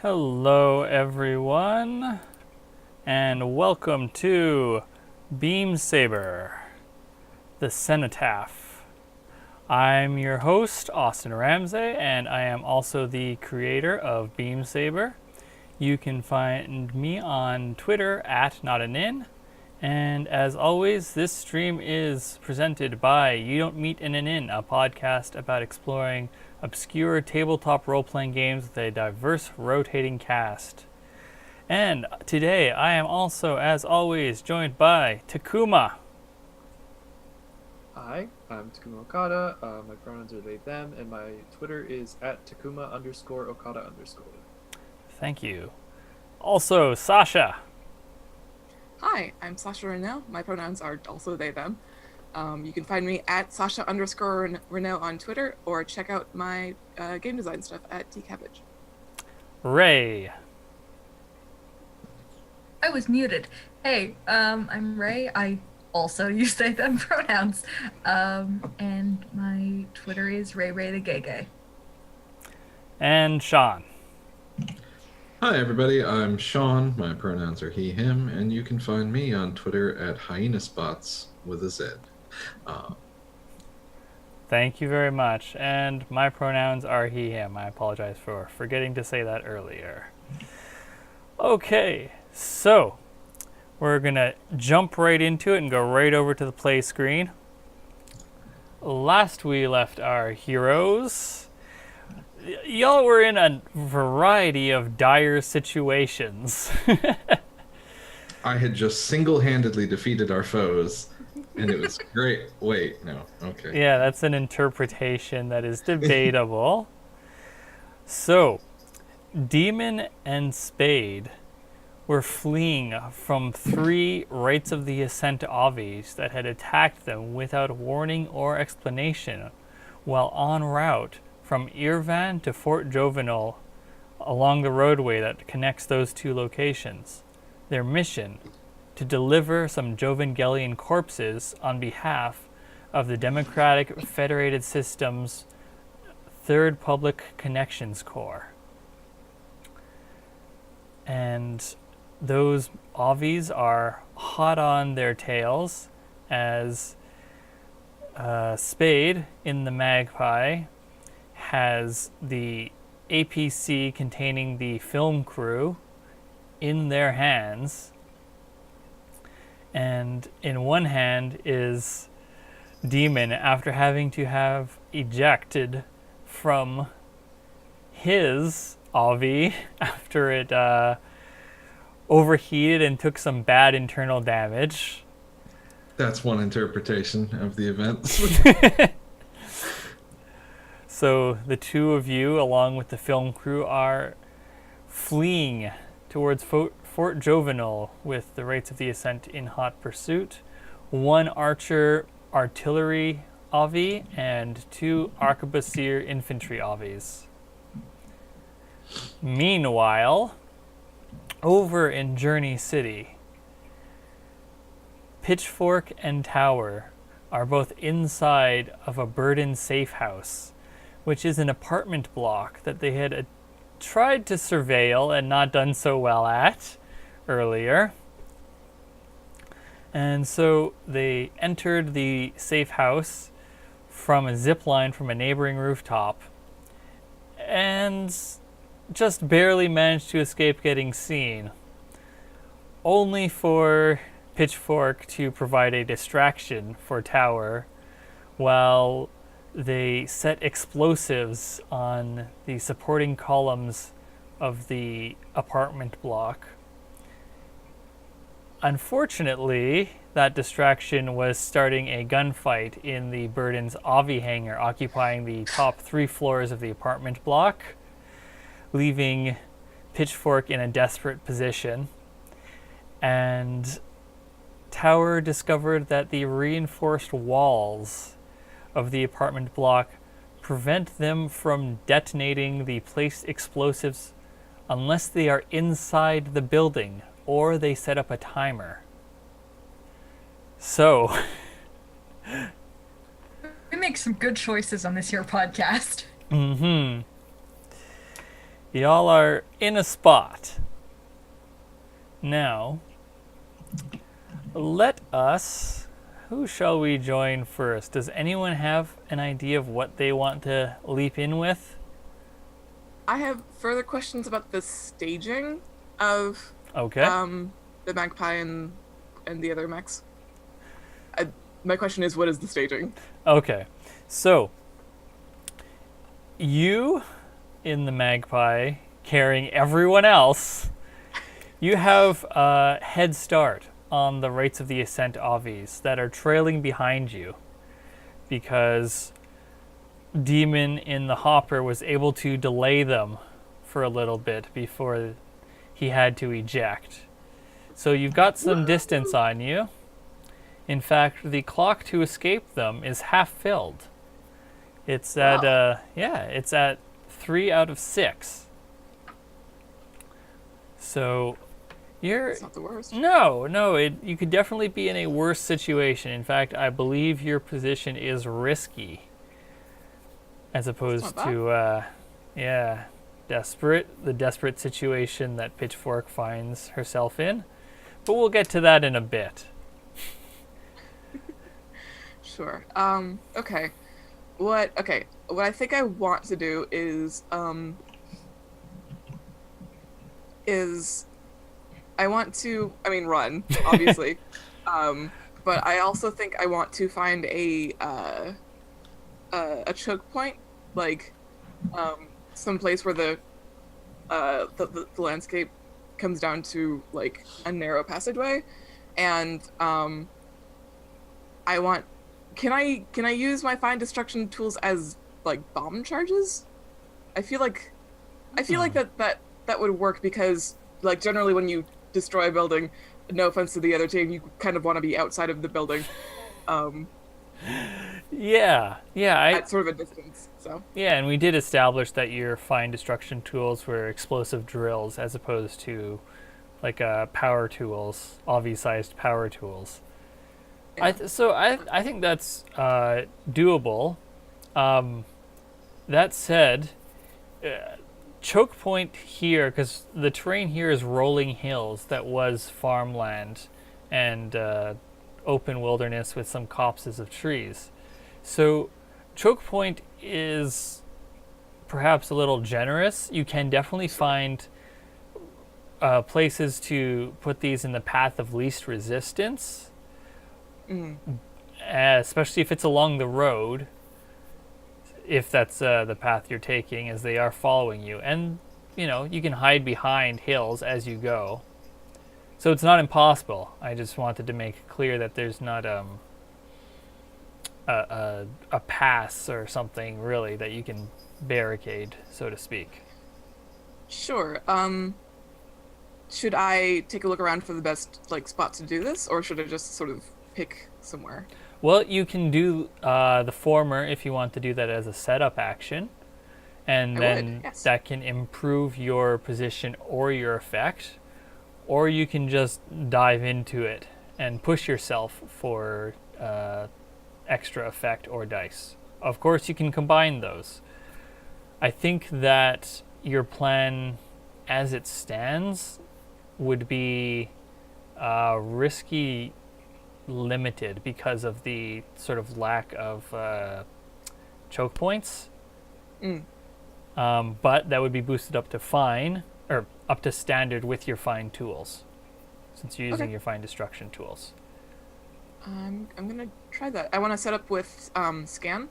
Hello, everyone, and welcome to Saber, the Cenotaph. I'm your host, Austin Ramsey, and I am also the creator of Saber. You can find me on Twitter at NotAnIn, and as always, this stream is presented by You Don't Meet in an Inn, a podcast about exploring obscure tabletop role-playing games with a diverse, rotating cast. And today, I am also, as always, joined by Takuma. Hi, I'm Takuma Okada. My pronouns are they, them, and my Twitter is at Takuma_Okada_. Thank you. Also, Sasha. Hi, I'm Sasha Renault. My pronouns are also they, them. You can find me at Sasha_Renault on Twitter or check out my game design stuff at tcabbage. Ray. I was muted. Hey, I'm Ray. I also use they, them pronouns. And my Twitter is Ray the Gay. And Sean. Hi everybody, I'm Sean, my pronouns are he, him, and you can find me on Twitter at hyenaspots with a Z. Thank you very much. And my pronouns are he, him. I apologize for forgetting to say that earlier. Okay, so we're going to jump right into it and go right over to the play screen. Last we left our heroes, y'all were in a variety of dire situations. I had just single-handedly defeated our foes, and it was great. Wait, no, okay. Yeah, that's an interpretation that is debatable. So, Demon and Spade were fleeing from 3 Rites of the Ascent Avis that had attacked them without warning or explanation while en route from Irvan to Fort Jovenel along the roadway that connects those 2 locations. Their mission: to deliver some Jovangellian corpses on behalf of the Democratic Federated Systems 3rd Public Connections Corps. And those Avis are hot on their tails as Spade in the Magpie has the APC containing the film crew in their hands, and in one hand is Demon after having to have ejected from his Avi after it overheated and took some bad internal damage. That's one interpretation of the events. So the 2 of you, along with the film crew, are fleeing towards Fort Jovenel with the Rites of the Ascent in hot pursuit. 1 archer artillery Avi and 2 arquebusier infantry Avis. Meanwhile, over in Journey City, Pitchfork and Tower are both inside of a Burden safe house, which is an apartment block that they had tried to surveil and not done so well at earlier. And so they entered the safe house from a zip line from a neighboring rooftop and just barely managed to escape getting seen, only for Pitchfork to provide a distraction for Tower while they set explosives on the supporting columns of the apartment block. Unfortunately, that distraction was starting a gunfight in the Burden's Avi hangar, occupying the top 3 floors of the apartment block, leaving Pitchfork in a desperate position. And Tower discovered that the reinforced walls of the apartment block prevent them from detonating the placed explosives unless they are inside the building or they set up a timer. So We make some good choices on this here podcast. Y'all are in a spot. Now, let us... Who shall we join first? Does anyone have an idea of what they want to leap in with? I have further questions about the staging of Okay. the magpie and the other mechs. My question is, what is the staging? Okay. So, you in the magpie carrying everyone else, you have a head start on the Rites of the Ascent Avis that are trailing behind you because Demon in the hopper was able to delay them for a little bit before he had to eject. So you've got some distance on you. In fact, the clock to escape them is half filled. It's at it's at 3 out of 6. So you're It's not the worst. no, you could definitely be in a worse situation. In fact, I believe your position is risky as opposed not to the desperate situation that Pitchfork finds herself in. But we'll get to that in a bit. Sure. Okay. What I think I want to do is I want to run, obviously. But I also think I want to find a choke point, like some place where the landscape comes down to like a narrow passageway, and I want. Can I use my fine destruction tools as like bomb charges? I feel like that would work because like generally when you destroy a building, no offense to the other team, you kind of want to be outside of the building. At sort of a distance. So Yeah, and we did establish that your fine destruction tools were explosive drills as opposed to like power tools, obvi-sized power tools. yeah. I think that's doable. That said, choke point here, because the terrain here is rolling hills that was farmland and open wilderness with some copses of trees. So choke point is perhaps a little generous. You can definitely find places to put these in the path of least resistance. Especially if it's along the road, if that's the path you're taking, as they are following you. And, you can hide behind hills as you go. So it's not impossible. I just wanted to make clear that there's not a pass or something, really, that you can barricade, so to speak. Sure. Should I take a look around for the best spot to do this, or should I just sort of pick somewhere? Well, you can do the former if you want to do that as a setup action, and then yes. that can improve your position or your effect, or you can just dive into it and push yourself for extra effect or dice. Of course, you can combine those. I think that your plan as it stands would be risky limited because of the sort of lack of choke points. But that would be boosted up to fine, or up to standard with your fine tools, since you're using your fine destruction tools. I'm gonna try that. I want to set up with scan.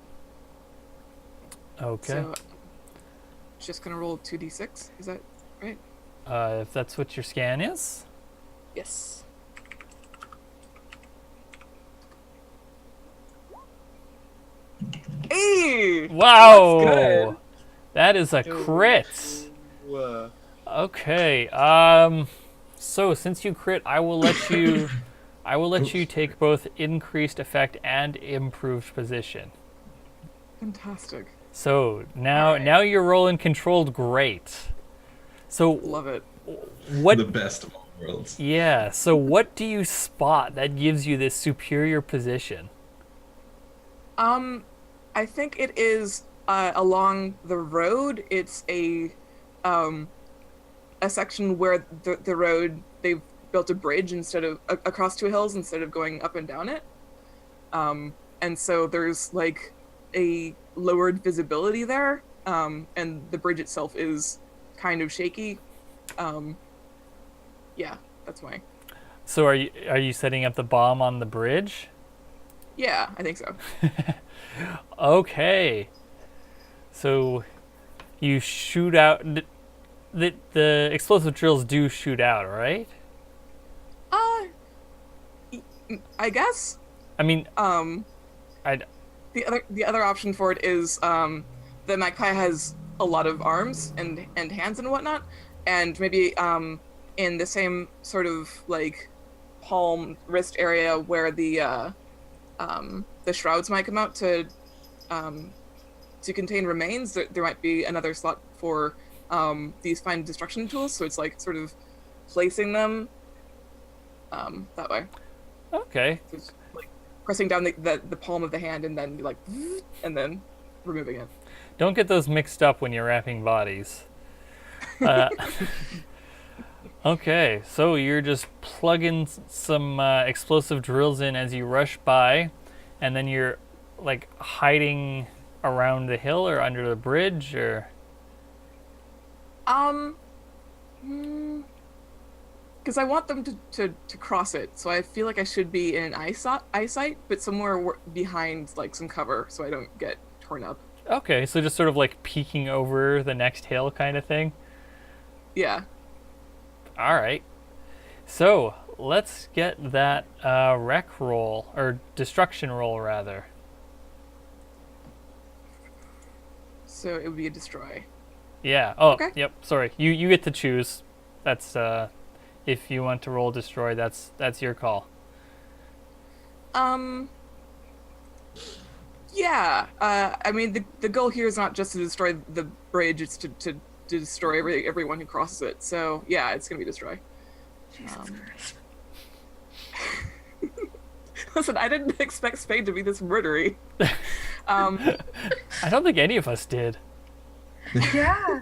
Okay. So just gonna roll 2d6. Is that right? If that's what your scan is. Yes. Hey! Wow! That's good. That is a crit. Okay. So since you crit, I will let you take both increased effect and improved position. Fantastic. So now you're rolling controlled great. So Love it. what The best of all worlds. Yeah, so what do you spot that gives you this superior position? I think it is along the road. It's a a section where the road, they've built a bridge instead of across two hills instead of going up and down it. And so there's like a lowered visibility there, and the bridge itself is kind of shaky. Yeah, that's why. So are you setting up the bomb on the bridge? Yeah, I think so. Okay. So you shoot out. The explosive drills do shoot out, right? I guess. I mean, The other option for it is the magpie has a lot of arms and hands and whatnot, and maybe in the same sort of like palm wrist area where the shrouds might come out to contain remains, there might be another slot for these fine destruction tools. So it's like sort of placing them that way. okay. So it's like pressing down the palm of the hand and then like and then removing it. Don't get those mixed up when you're wrapping bodies. Okay, so you're just plugging some explosive drills in as you rush by, and then you're like hiding around the hill or under the bridge, or because I want them to cross it, so I feel like I should be in eyesight, but somewhere behind like some cover, so I don't get torn up. okay, so just sort of like peeking over the next hill kind of thing. Yeah. All right. So let's get that wreck roll, or destruction roll rather. So it would be a destroy. Yeah. Oh, Okay. yep. Sorry. You get to choose. That's if you want to roll destroy, that's your call. Yeah. I mean, the goal here is not just to destroy the bridge; it's to destroy everyone who crosses it. So yeah, it's gonna be destroy. Jesus Christ. Listen, I didn't expect Spade to be this murdery. I don't think any of us did. Yeah.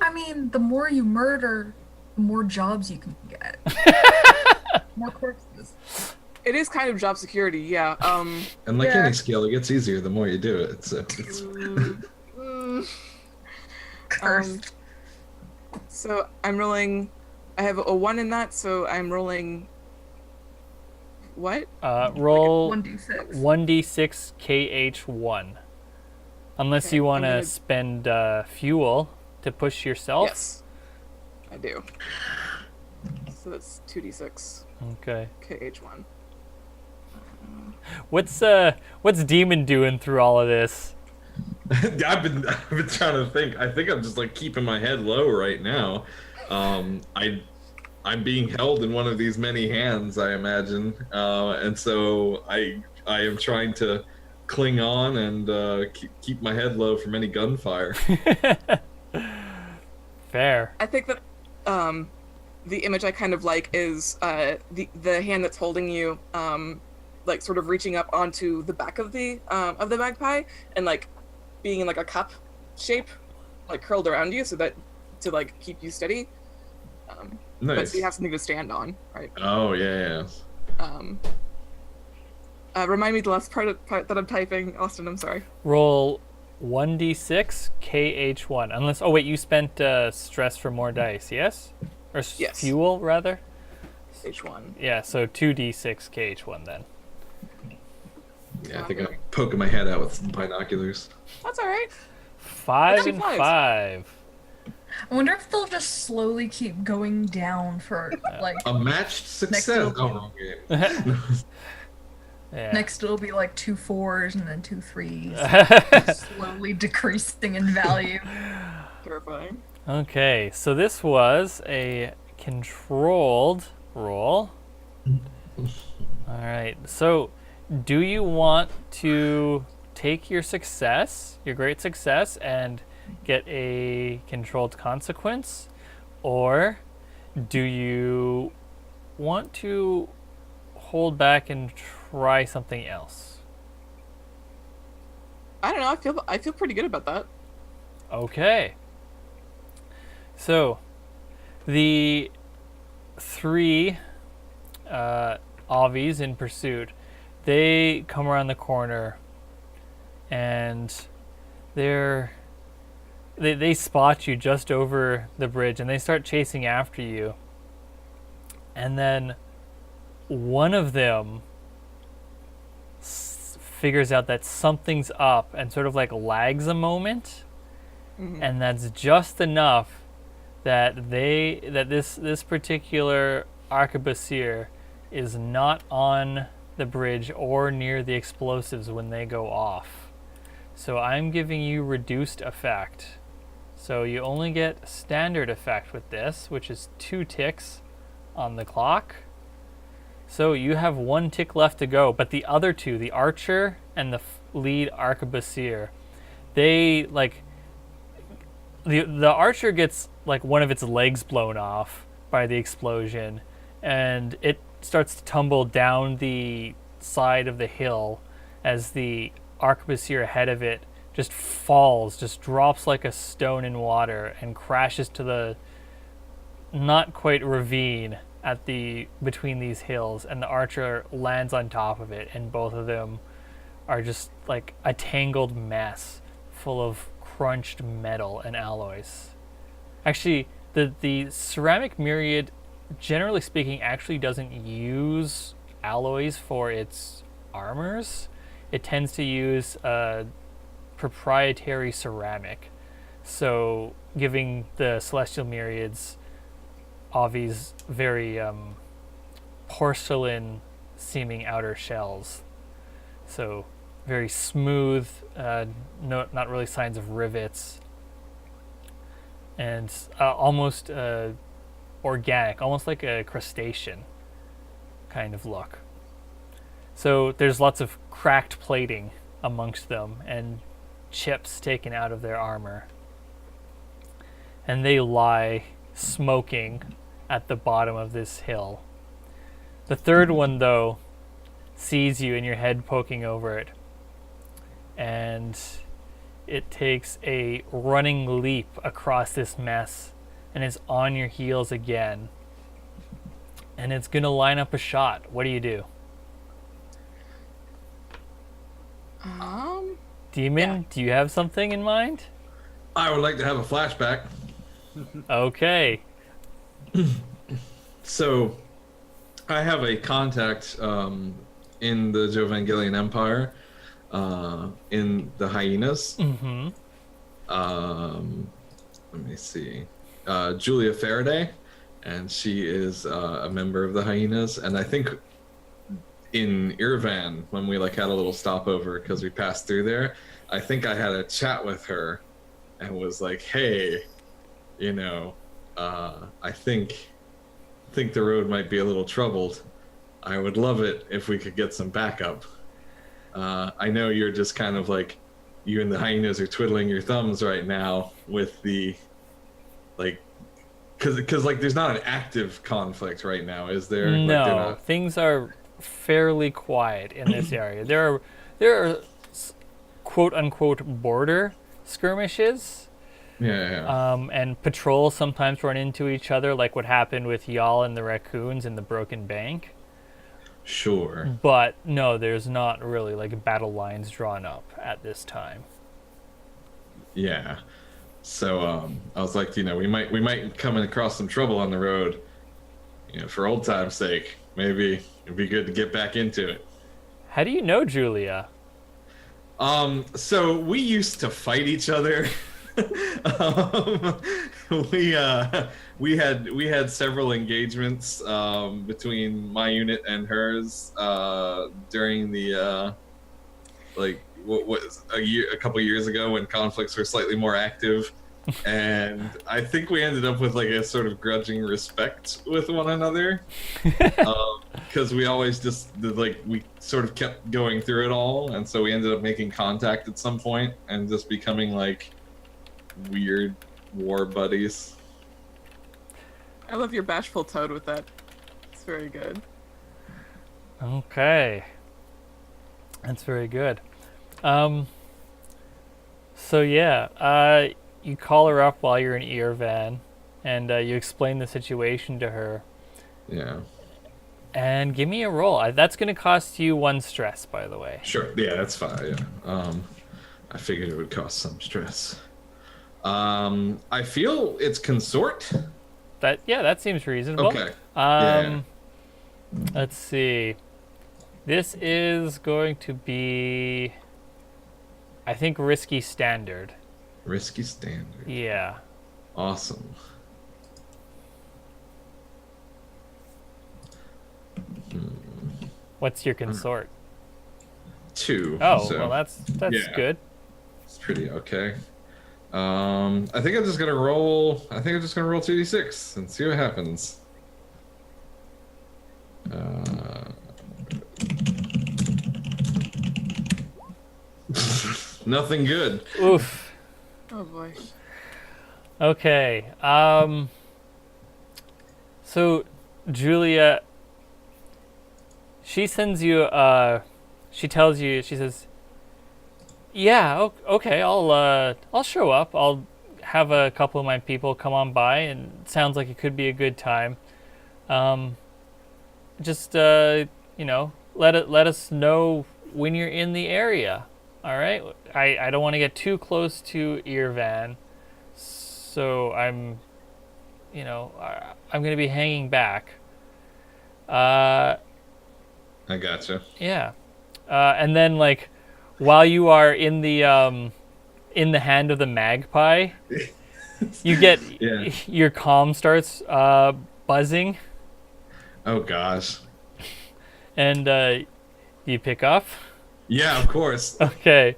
I mean, the more you murder, the more jobs you can get. More corpses. It is kind of job security, yeah. And like Yeah. any skill, it gets easier the more you do it. So it's Cursed. So I'm rolling. I have a 1 in that, so I'm rolling. What? Roll 1d6. 1d6 KH1. Unless Okay, you want I'm to gonna- spend fuel to push yourself. Yes, I do. So that's 2d6 Okay. KH1. What's Demon doing through all of this? I've been trying to think. I think I'm just like keeping my head low right now. I'm being held in one of these many hands, I imagine, and so I am trying to cling on and keep my head low from any gunfire. Fair. I think that the image I kind of like is the hand that's holding you, like sort of reaching up onto the back of the magpie and like being in like a cup shape, like curled around you, so that to like keep you steady. But Nice. so you have something to stand on, right? Oh yeah. Remind me the last part that I'm typing, Austin. I'm sorry. Roll 1d6 KH1. Unless, oh wait, you spent stress for more dice, yes? Or Yes. fuel rather? H1. Yeah, so 2d6 KH1 then. Yeah, I think I'm poking my head out with binoculars. That's all right. 5 Two and fives. 5. I wonder if they'll just slowly keep going down for like A matched success. level. Oh, wrong game. Yeah. next it'll be like 2 4s and then 2 3s, slowly decreasing in value. Terrifying. Okay, so this was a controlled roll. All right, so do you want to take your success, your great success, and get a controlled consequence? Or do you want to hold back and try something else? I don't know. I feel pretty good about that. Okay. So, the three Avies in pursuit, they come around the corner, and they spot you just over the bridge, and they start chasing after you. And then one of them figures out that something's up and sort of like lags a moment, and that's just enough that this particular arquebusier is not on the bridge or near the explosives when they go off. So I'm giving you reduced effect. So you only get standard effect with this, which is 2 ticks on the clock. So you have 1 tick left to go, but the other two, the archer and the lead arquebusier, they like the archer gets like one of its legs blown off by the explosion, and it starts to tumble down the side of the hill as the arquebusier ahead of it just falls, just drops like a stone in water and crashes to the not quite ravine at the between these hills, and the archer lands on top of it, and both of them are just like a tangled mess full of crunched metal and alloys. Actually, the ceramic myriad, generally speaking, actually doesn't use alloys for its armors. It tends to use a proprietary ceramic, so giving the celestial myriads Avi's very porcelain seeming outer shells. So very smooth, not really signs of rivets, and almost organic, almost like a crustacean kind of look. So there's lots of cracked plating amongst them and chips taken out of their armor. And they lie smoking at the bottom of this hill. The third one, though, sees you and your head poking over it, and it takes a running leap across this mess and is on your heels again, and it's gonna line up a shot. What do you do? Demon, Yeah. do you have something in mind? I would like to have a flashback. Okay. So, I have a contact in the Jovangellian Empire, in the hyenas. Mm-hmm. Let me see. Julia Faraday, and she is a member of the hyenas. And I think in Irvan, when we like had a little stopover because we passed through there, I think I had a chat with her and was like, "Hey, you know, I think the road might be a little troubled. I would love it if we could get some backup. I know you're just kind of like, you and the hyenas are twiddling your thumbs right now with the, like, because like there's not an active conflict right now, is there? Like, they're No, not... things are fairly quiet in this area. There are quote unquote border skirmishes. Yeah. And patrols sometimes run into each other, like what happened with Y'all and the raccoons in the Broken Bank. Sure. But no, there's not really like battle lines drawn up at this time. Yeah. So I was like, you know, we might come across some trouble on the road. You know, for old time's sake, maybe it'd be good to get back into it. How do you know Julia? So we used to fight each other. We had several engagements between my unit and hers during the like what was a couple years ago when conflicts were slightly more active, and I think we ended up with like a sort of grudging respect with one another because we always just like we sort of kept going through it all, and so we ended up making contact at some point and just becoming like weird war buddies. I love your bashful tone with that. It's very good. Okay. That's very good. So yeah, you call her up while you're in Irvan, and you explain the situation to her. Yeah. And give me a roll. That's going to cost you 1 stress, by the way. Sure. Yeah, that's fine. Yeah. I figured it would cost some stress. I feel it's consort. That seems reasonable. Okay. Let's see. This is going to be, I think, risky standard. Risky standard. Yeah. Awesome. What's your consort? 2. Oh, so, well, that's yeah. good. It's pretty okay. I think I'm just gonna roll. I think I'm just gonna roll 2d6 and see what happens. Nothing good. Oof. Oh boy. Okay. So, Julia, she sends you. She tells you. She says, "Yeah, okay. I'll show up. I'll have a couple of my people come on by, and it sounds like it could be a good time. Just let us know when you're in the area. All right. I don't want to get too close to Irvan, so I'm going to be hanging back." I gotcha. Yeah. And then, like, while you are in the hand of the magpie, you get your comm starts buzzing. Oh gosh. And you pick up. Yeah, of course. Okay.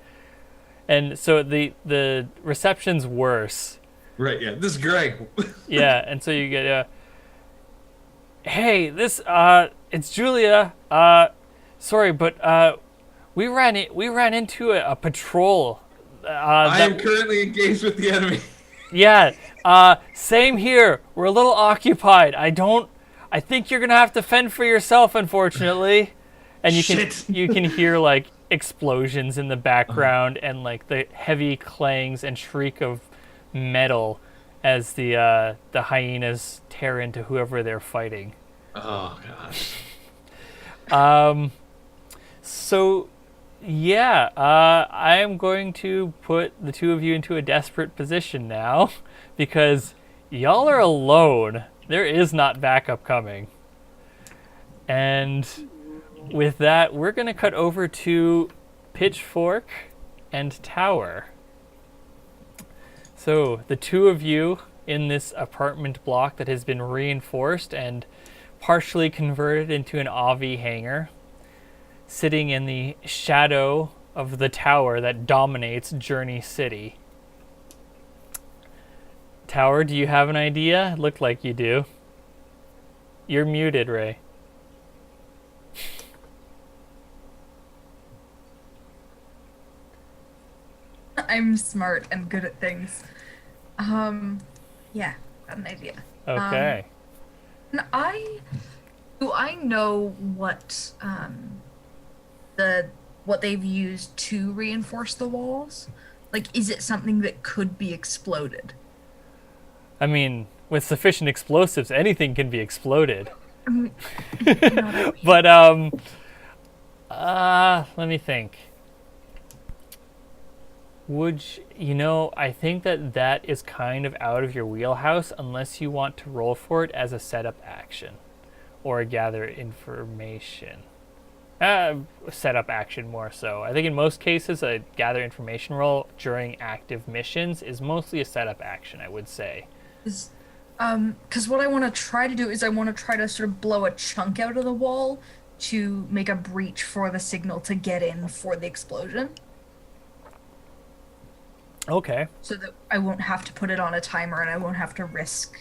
And so the reception's worse. Right. Yeah. This is Greg. Yeah. And so you get hey, this it's Julia. Sorry, but we ran into a patrol. I am currently engaged with the enemy. Yeah. Same here. We're a little occupied. I think you're gonna have to fend for yourself, unfortunately. And you can hear like explosions in the background and like the heavy clangs and shriek of metal as the hyenas tear into whoever they're fighting. Oh gosh. So, yeah, I am going to put the two of you into a desperate position now because y'all are alone. There is not backup coming. And with that, we're going to cut over to Pitchfork and Tower. So, the two of you in this apartment block that has been reinforced and partially converted into an AV hangar, sitting in the shadow of the tower that dominates Journey City. Tower, do you have an idea? It looked like you do. You're muted, Ray. I'm smart and good at things. Yeah, got an idea. Okay. And do I know what what they've used to reinforce the walls? Like, is it something that could be exploded? I mean, with sufficient explosives, anything can be exploded. But let me think. I think that is kind of out of your wheelhouse unless you want to roll for it as a setup action or gather information. Setup action more so. I think in most cases a gather information roll during active missions is mostly a setup action, I would say. Because what I want to try to do is I want to try to sort of blow a chunk out of the wall to make a breach for the signal to get in for the explosion. Okay. So that I won't have to put it on a timer and I won't have to risk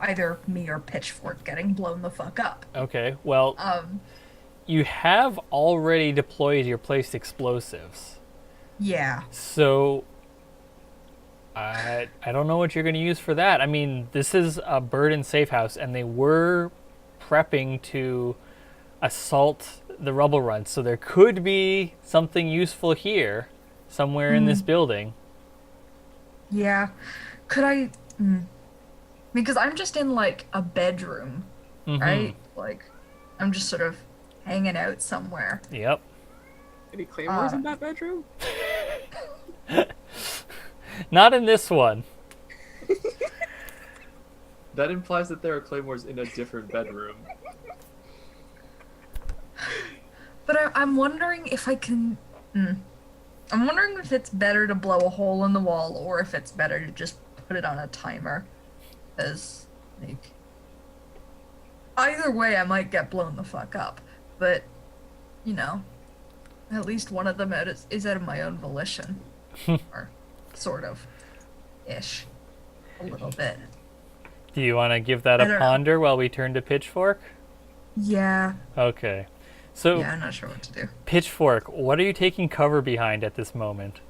either me or Pitchfork getting blown the fuck up. Okay, well, you have already deployed your placed explosives. Yeah. So, I don't know what you're going to use for that. I mean, this is a bird and safe house, and they were prepping to assault the rubble run. So there could be something useful here, somewhere in this building. Yeah. Could I... Because I'm just in like a bedroom, right? Like, I'm just sort of hanging out somewhere. Yep. Any claymores in that bedroom? Not in this one. That implies that there are claymores in a different bedroom. But I'm wondering if I can. I'm wondering if it's better to blow a hole in the wall or if it's better to just put it on a timer. As, like. Either way, I might get blown the fuck up. But, you know, at least one of them is out of my own volition. Or, sort of. Ish. A little bit. Do you want to give that a ponder while we turn to Pitchfork? Yeah. Okay. So, yeah, I'm not sure what to do. Pitchfork, what are you taking cover behind at this moment?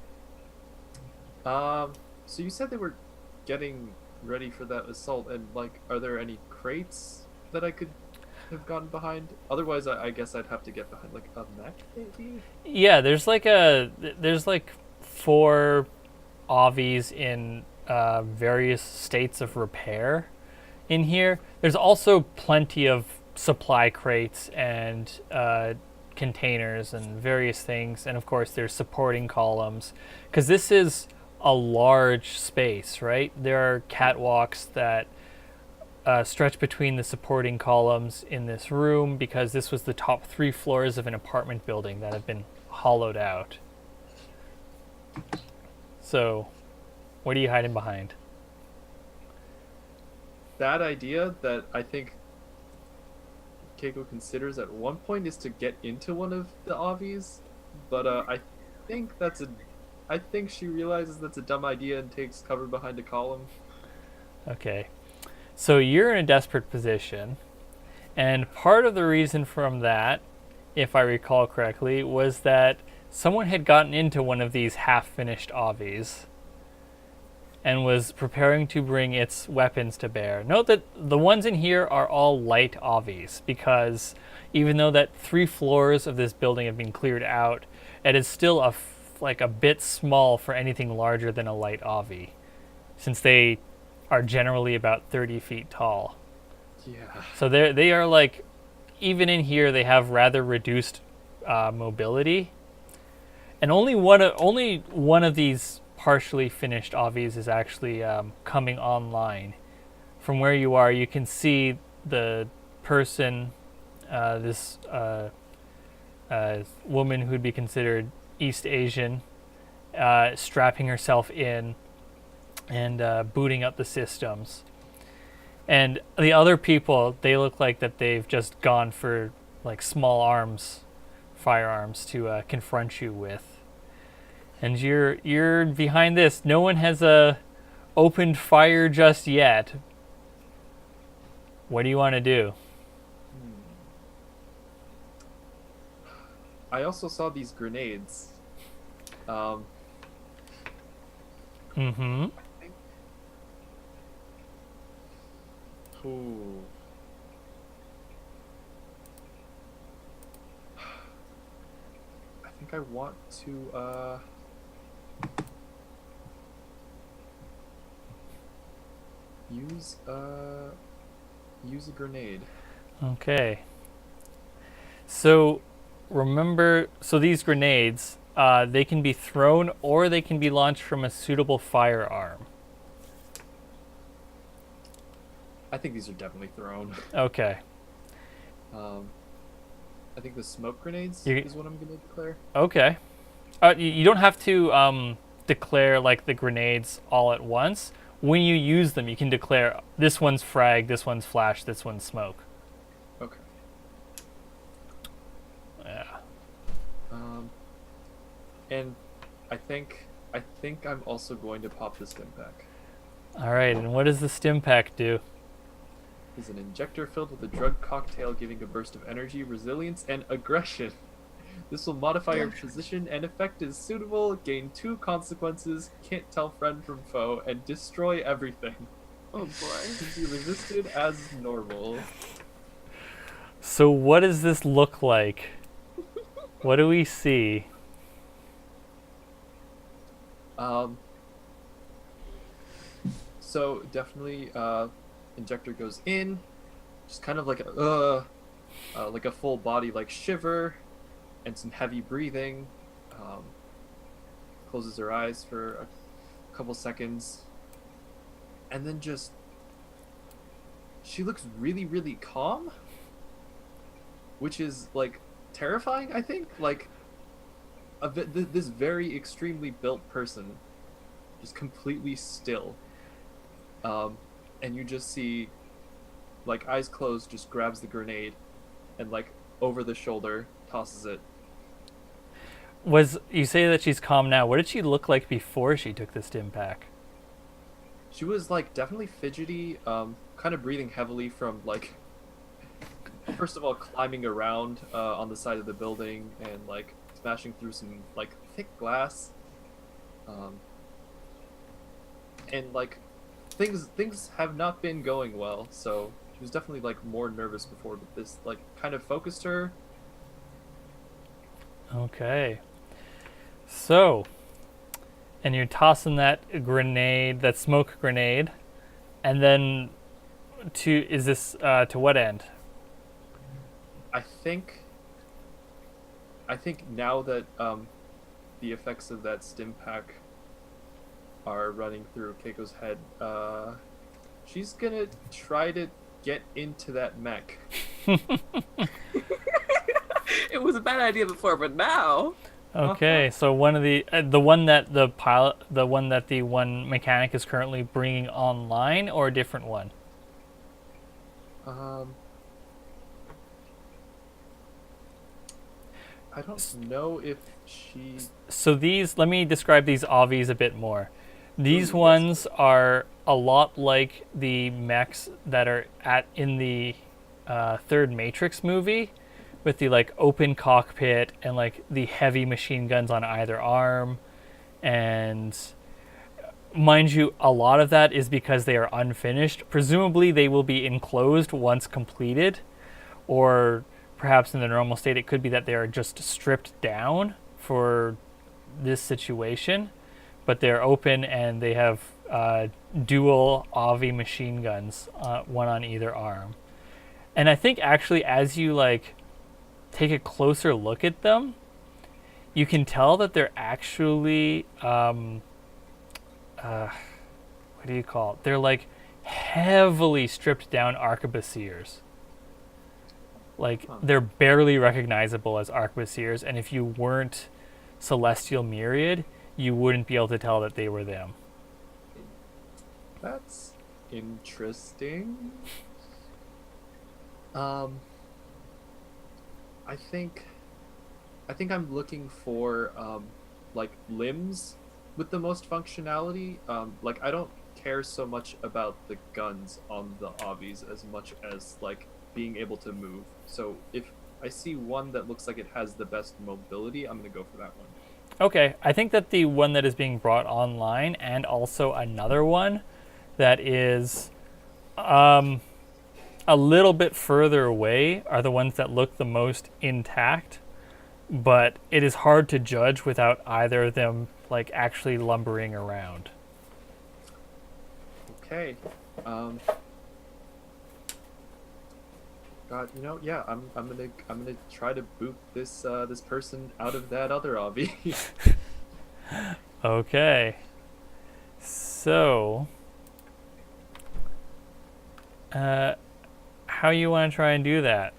So you said they were getting ready for that assault, and like, are there any crates that I could have gotten behind? Otherwise, I guess I'd have to get behind like a mech, maybe. Yeah, there's like 4 Avies in various states of repair in here. There's also plenty of supply crates and containers and various things, and of course there's supporting columns, because this is a large space, right? There are catwalks that stretch between the supporting columns in this room, because this was the top 3 floors of an apartment building that have been hollowed out. So, what are you hiding behind? That idea that I think Keiko considers at one point is to get into one of the Avies, but I think she realizes that's a dumb idea and takes cover behind a column. Okay. So you're in a desperate position, and part of the reason from that, if I recall correctly, was that someone had gotten into one of these half-finished Avies and was preparing to bring its weapons to bear. Note that the ones in here are all light Avies, because even though that 3 floors of this building have been cleared out, it is still a bit small for anything larger than a light Avi, since they are generally about 30 feet tall. Yeah. So they are like, even in here they have rather reduced mobility, and only one of these partially finished Avies is actually coming online. From where you are, you can see the person, this woman who'd be considered East Asian, strapping herself in and booting up the systems. And the other people, they look like that they've just gone for like small firearms to confront you with. And you're behind this. No one has opened fire just yet. What do you want to do? I also saw these grenades. Mm-hmm. Ooh. I think I want to use a grenade. Okay. So remember, these grenades, they can be thrown or they can be launched from a suitable firearm. I think these are definitely thrown. Okay. I think the smoke grenades is what I'm going to declare. Okay. You don't have to declare like the grenades all at once. When you use them, you can declare this one's frag, this one's flash, this one's smoke. Okay. Yeah. And I think I'm also going to pop the stim pack. All right, and what does the stim pack do? Is an injector filled with a drug cocktail giving a burst of energy, resilience, and aggression. This will modify your position and effect is suitable, gain 2 consequences, can't tell friend from foe, and destroy everything. Oh boy. Can be resisted as normal. So what does this look like? What do we see? So definitely injector goes in, just kind of like like a full body like shiver, and some heavy breathing. Closes her eyes for a couple seconds, and then she looks really, really calm, which is like terrifying. I think like this very extremely built person, just completely still, and you just see, like, eyes closed, just grabs the grenade, and like over the shoulder tosses it. You say that she's calm now. What did she look like before she took the stim pack? She was like definitely fidgety, kind of breathing heavily from like, first of all, climbing around on the side of the building and like smashing through some like thick glass, and like things have not been going well. So she was definitely like more nervous before, but this like kind of focused her. Okay. So, and you're tossing that grenade, that smoke grenade, and then to what end? I think now that the effects of that stim pack are running through Keiko's head, she's gonna try to get into that mech. It was a bad idea before, but now. Okay, so one of the one that the one mechanic is currently bringing online, or a different one? I don't know if she. So let me describe these OVs a bit more. These Ooh, ones are a lot like the mechs that are in the third Matrix movie, with the like open cockpit and like the heavy machine guns on either arm. And mind you, a lot of that is because they are unfinished. Presumably they will be enclosed once completed, or perhaps in the normal state it could be that they are just stripped down for this situation, but they're open and they have dual AVI machine guns, one on either arm. And I think actually as you like take a closer look at them, you can tell that they're actually what do you call it? They're like heavily stripped down arquebusiers. Like they're barely recognizable as arquebusiers, and if you weren't Celestial Myriad, you wouldn't be able to tell that they were them. That's interesting. I think I'm looking for like limbs with the most functionality. Like I don't care so much about the guns on the obbies as much as like being able to move. So if I see one that looks like it has the best mobility, I'm gonna go for that one. Okay, I think that the one that is being brought online, and also another one that is a little bit further away, are the ones that look the most intact, but it is hard to judge without either of them like actually lumbering around. Okay. God, yeah, I'm gonna try to boot this this person out of that other obby. Okay. So how you want to try and do that?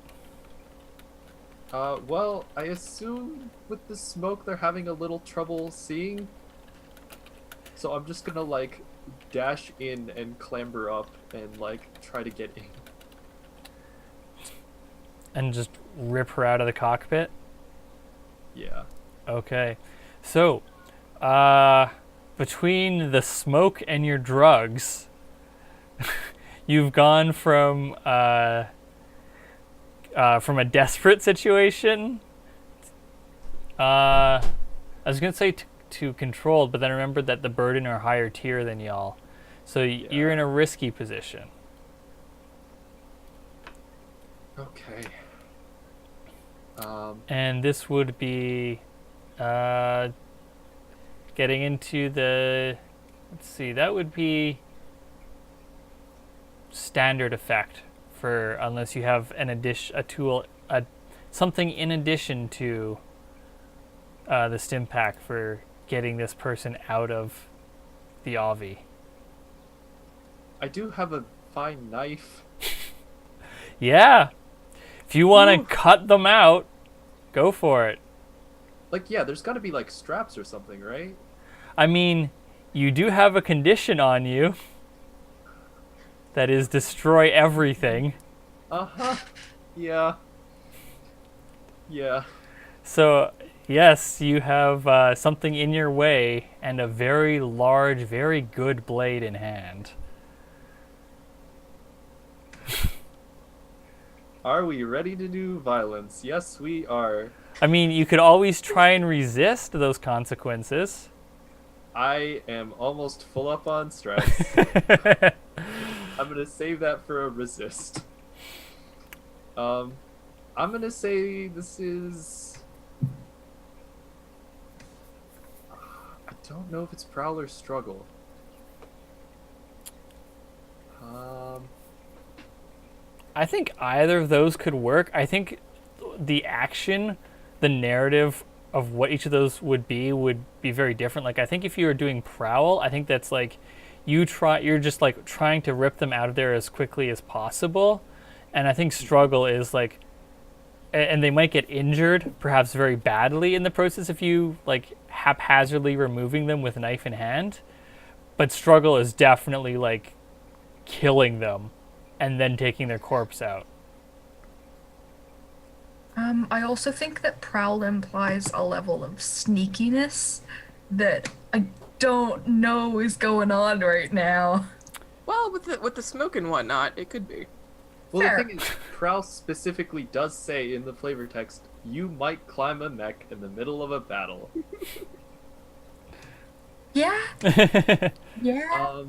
Well, I assume with the smoke they're having a little trouble seeing. So I'm just gonna like dash in and clamber up and like try to get in. And just rip her out of the cockpit? Yeah. Okay. So, between the smoke and your drugs, you've gone from a desperate situation. I was gonna say to controlled, but then I remembered that the burden are higher tier than y'all, so you're in a risky position. Okay. And this would be getting into the. Let's see. That would be standard effect for unless you have something in addition to the stim pack for getting this person out of the Avi. I do have a fine knife. Yeah. If you want Ooh. to cut them out, go for it. Like, yeah, there's got to be like straps or something, right? I mean, you do have a condition on you. That is destroy everything. Uh-huh. Yeah. Yeah. So, yes, you have something in your way and a very large, very good blade in hand. Are we ready to do violence? Yes, we are. I mean, you could always try and resist those consequences. I am almost full up on stress. I'm gonna save that for a resist. I'm gonna say this is... I don't know if it's prowl or struggle. I think either of those could work. I think the action, the narrative of what each of those would be very different. Like, I think if you were doing prowl, I think that's like you're just like trying to rip them out of there as quickly as possible. And I think struggle is like, and they might get injured perhaps very badly in the process if you like haphazardly removing them with knife in hand. But struggle is definitely like killing them and then taking their corpse out. I also think that prowl implies a level of sneakiness that I don't know is going on right now. Well, with the smoke and whatnot, it could be. Well, Fair. the thing is, prowl specifically does say in the flavor text, you might climb a mech in the middle of a battle. Yeah. Yeah.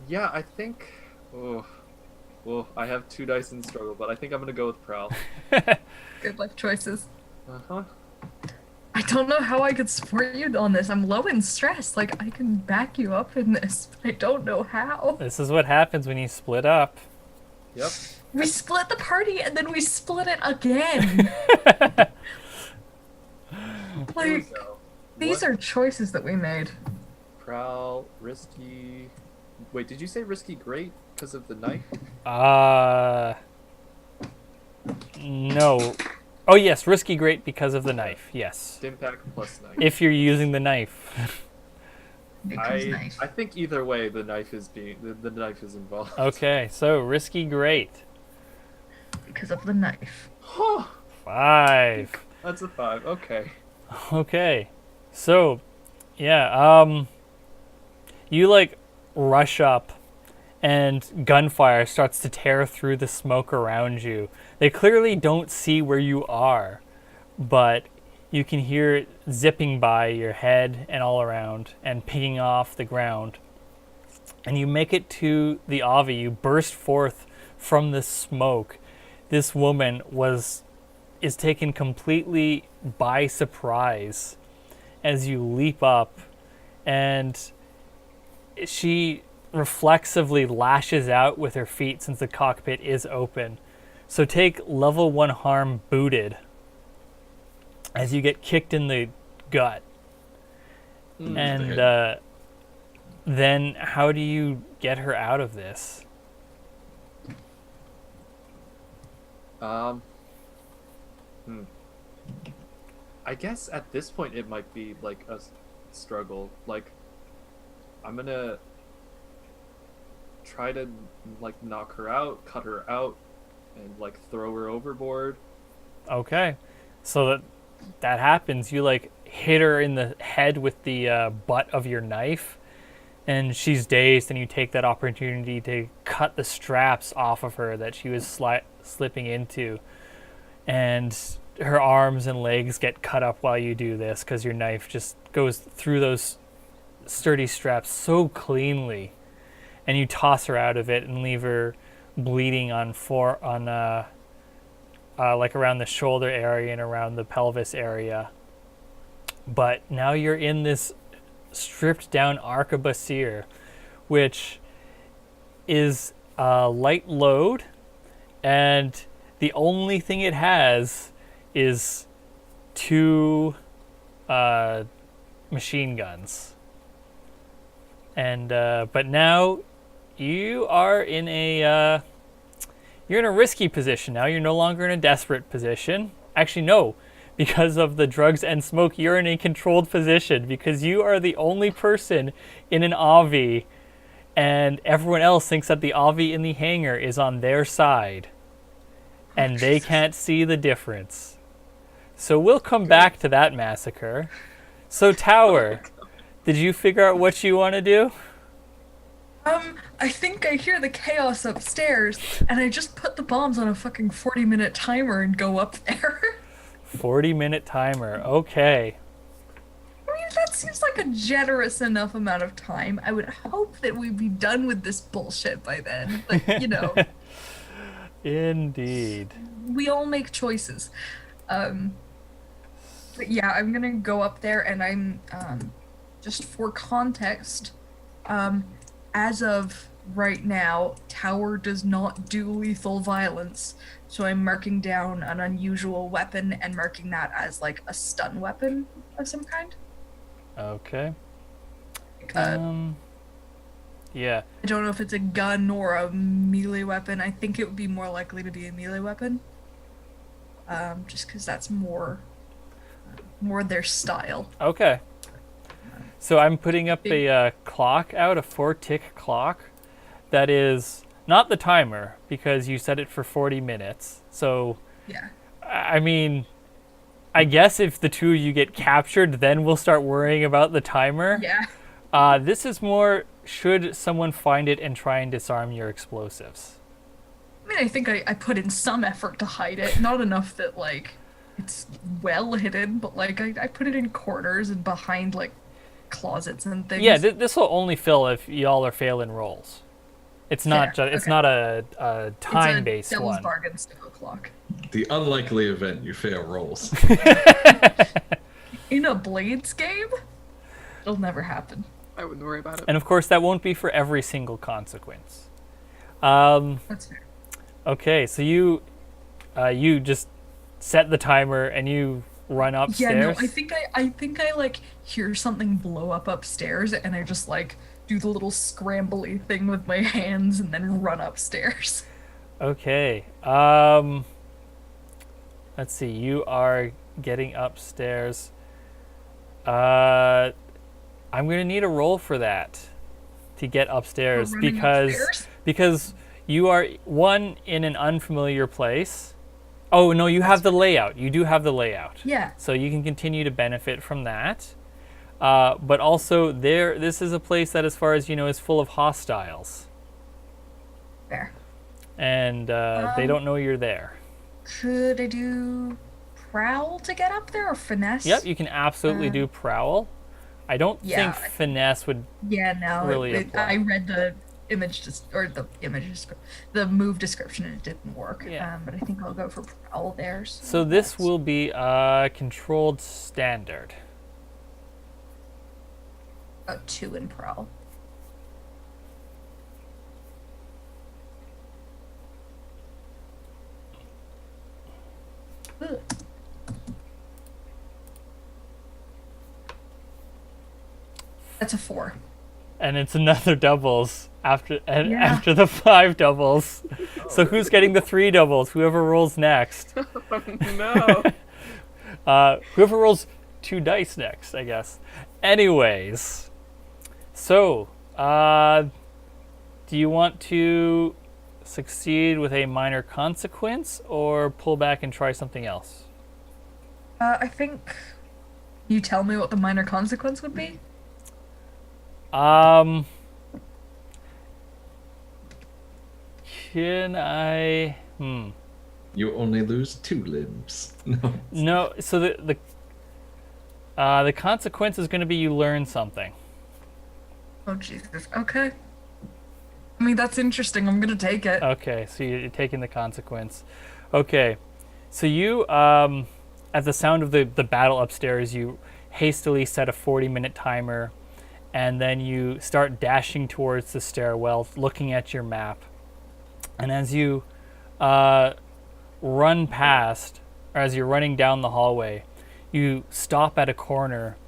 Yeah, I think... Oh, I have 2 dice in struggle, but I think I'm gonna go with prowl. Good life choices. Uh-huh. I don't know how I could support you on this. I'm low in stress. Like, I can back you up in this, but I don't know how. This is what happens when you split up. Yep. We split the party and then we split it again. Like, So, these are choices that we made. prowl, risky... Wait, did you say risky great because of the knife? No. Oh yes, risky great because of the knife. Yes. Stim pack plus knife. If you're using the knife. Because knife. I think either way the knife is the knife is involved. Okay, so risky great. Because of the knife. 5. That's a 5. Okay. Okay. So, yeah, you like rush up and gunfire starts to tear through the smoke around you. They clearly don't see where you are, but you can hear it zipping by your head and all around and picking off the ground. And you make it to the Avi. You burst forth from the smoke. This woman is taken completely by surprise as you leap up, and she reflexively lashes out with her feet since the cockpit is open. So take level 1 harm booted as you get kicked in the gut. And then how do you get her out of this? I guess at this point it might be like a struggle. Like, I'm gonna try to like knock her out, cut her out, and like throw her overboard. Okay, so that happens. You like hit her in the head with the butt of your knife, and she's dazed, and you take that opportunity to cut the straps off of her that she was slipping into, and her arms and legs get cut up while you do this because your knife just goes through those sturdy straps so cleanly, and you toss her out of it and leave her bleeding like around the shoulder area and around the pelvis area. But now you're in this stripped down arquebusier which is a light load, and the only thing it has is 2 machine guns. And but now you are in a you're in a risky position now. You're no longer in a desperate position. Actually, no. Because of the drugs and smoke, you're in a controlled position because you are the only person in an AVI, and everyone else thinks that the AVI in the hangar is on their side, and they can't see the difference. So we'll come back to that massacre. So Tower, did you figure out what you want to do? I think I hear the chaos upstairs, and I just put the bombs on a fucking 40-minute timer and go up there. 40-minute timer. Okay. I mean, that seems like a generous enough amount of time. I would hope that we'd be done with this bullshit by then. But, you know. Indeed. We all make choices. But yeah, I'm gonna go up there, and I'm, just for context, as of right now, Tower does not do lethal violence, so I'm marking down an unusual weapon and marking that as like a stun weapon of some kind. Okay. Yeah. I don't know if it's a gun or a melee weapon. I think it would be more likely to be a melee weapon. Just because that's more their style. Okay. So I'm putting up a clock out, a 4-tick clock. That is not the timer, because you set it for 40 minutes. So, Yeah. I mean, I guess if the two of you get captured, then we'll start worrying about the timer. Yeah. This is more, should someone find it and try and disarm your explosives? I mean, I think I put in some effort to hide it. Not enough that, like, it's well hidden, but, like, I put it in corners and behind, like, closets and things. Yeah, this will only fill if y'all are failing rolls. It's not Fair, it's okay. not a time-based Devil's one. bargain style clock. The unlikely event you fail rolls. In a Blades game? It'll never happen. I wouldn't worry about it. And of course, that won't be for every single consequence. Um, That's fair. okay, so you just set the timer and you run upstairs. Yeah, no, I think I like hear something blow up upstairs, and I just like do the little scrambly thing with my hands and then run upstairs. Okay. Let's see. You are getting upstairs. I'm gonna need a roll for that to get upstairs For running upstairs? because you are one in an unfamiliar place. Oh no, you have the layout. You do have the layout. Yeah. So you can continue to benefit from that. But also, this is a place that, as far as you know, is full of hostiles. Fair. And they don't know you're there. Could I do prowl to get up there, or finesse? Yep, you can absolutely do prowl. I don't Yeah, think finesse would. Yeah, no. Really apply. I read the the move description, and it didn't work. Yeah. But I think I'll go for prowl there. So this will be controlled standard. 2 in prowl. Ugh. That's a 4. And it's another doubles after the 5 doubles. So who's getting the 3 doubles? Whoever rolls next. No. Whoever rolls 2 dice next, I guess. Anyways, so do you want to succeed with a minor consequence or pull back and try something else? I think. You tell me what the minor consequence would be? Can I? You only lose 2 limbs. No. No. So the consequence is going to be you learn something. Oh, Jesus. Okay. I mean, that's interesting. I'm gonna take it. Okay, so you're taking the consequence. Okay, so you, at the sound of the battle upstairs, you hastily set a 40-minute timer, and then you start dashing towards the stairwell, looking at your map. And as you run past, or as you're running down the hallway, you stop at a corner,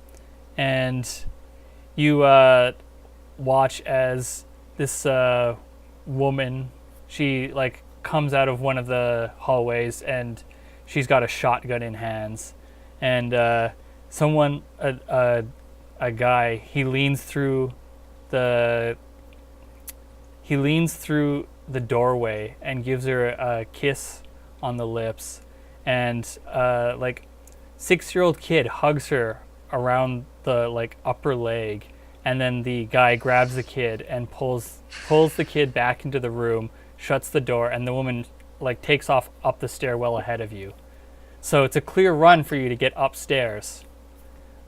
and you watch as this woman, she like comes out of one of the hallways, and she's got a shotgun in hands, and a guy, he leans through the doorway and gives her a kiss on the lips, and like 6-year-old kid hugs her around the like upper leg, and then the guy grabs the kid and pulls the kid back into the room, shuts the door, and the woman like takes off up the stairwell ahead of you. So it's a clear run for you to get upstairs.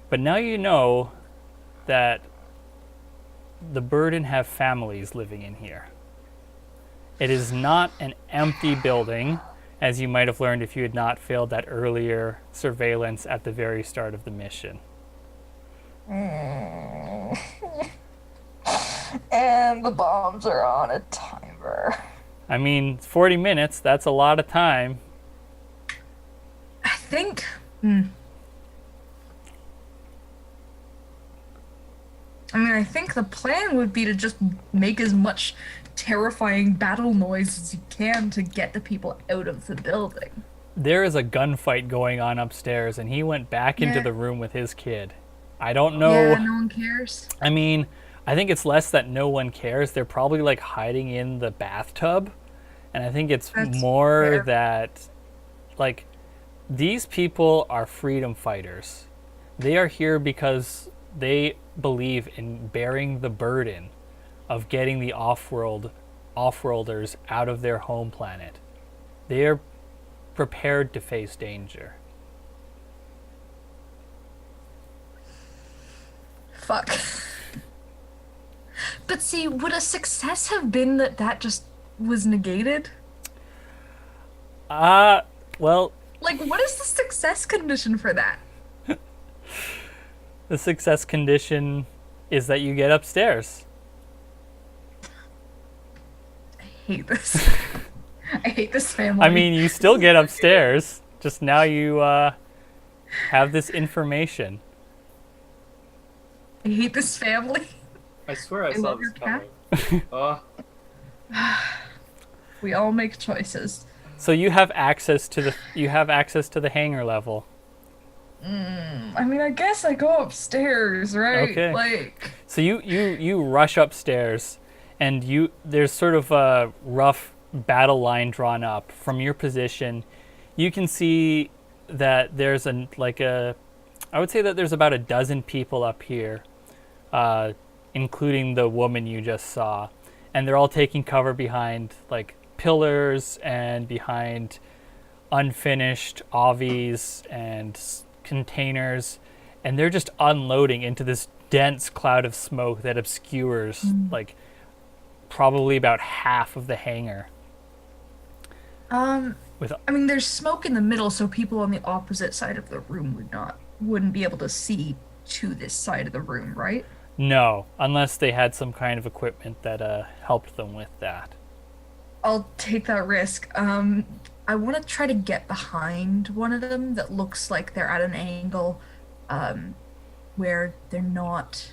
But now you know that the Burden have families living in here. It is not an empty building, as you might have learned if you had not failed that earlier surveillance at the very start of the mission. And the bombs are on a timer. I mean, 40 minutes, that's a lot of time. I think... I think the plan would be to just make as much terrifying battle noise as you can to get the people out of the building. There is a gunfight going on upstairs, and he went back into the room with his kid. I don't know. Yeah, no one cares. I mean, I think it's less that no one cares. They're probably like hiding in the bathtub. And I think it's more fair. that, like, these people are freedom fighters. They are here because they believe in bearing the burden of getting the off-worlders out of their home planet. They are prepared to face danger. Fuck. But see, would a success have been that just was negated? Well... Like, what is the success condition for that? The success condition is that you get upstairs. I hate this. I hate this family. I mean, you still get upstairs. Just now you have this information. I hate this family. I swear I saw love this your cat. coming. We all make choices. So you have access to the hangar level. I mean, I guess I go upstairs, right? Okay. Like, So you rush upstairs, and there's sort of a rough battle line drawn up from your position. You can see that there's I would say that there's about a dozen people up here, including the woman you just saw, and they're all taking cover behind like pillars and behind unfinished obvies and containers, and they're just unloading into this dense cloud of smoke that obscures like probably about half of the hangar. I mean, there's smoke in the middle, so people on the opposite side of the room wouldn't be able to see to this side of the room, right? No, unless they had some kind of equipment that helped them with that. I'll take that risk. I want to try to get behind one of them that looks like they're at an angle where they're not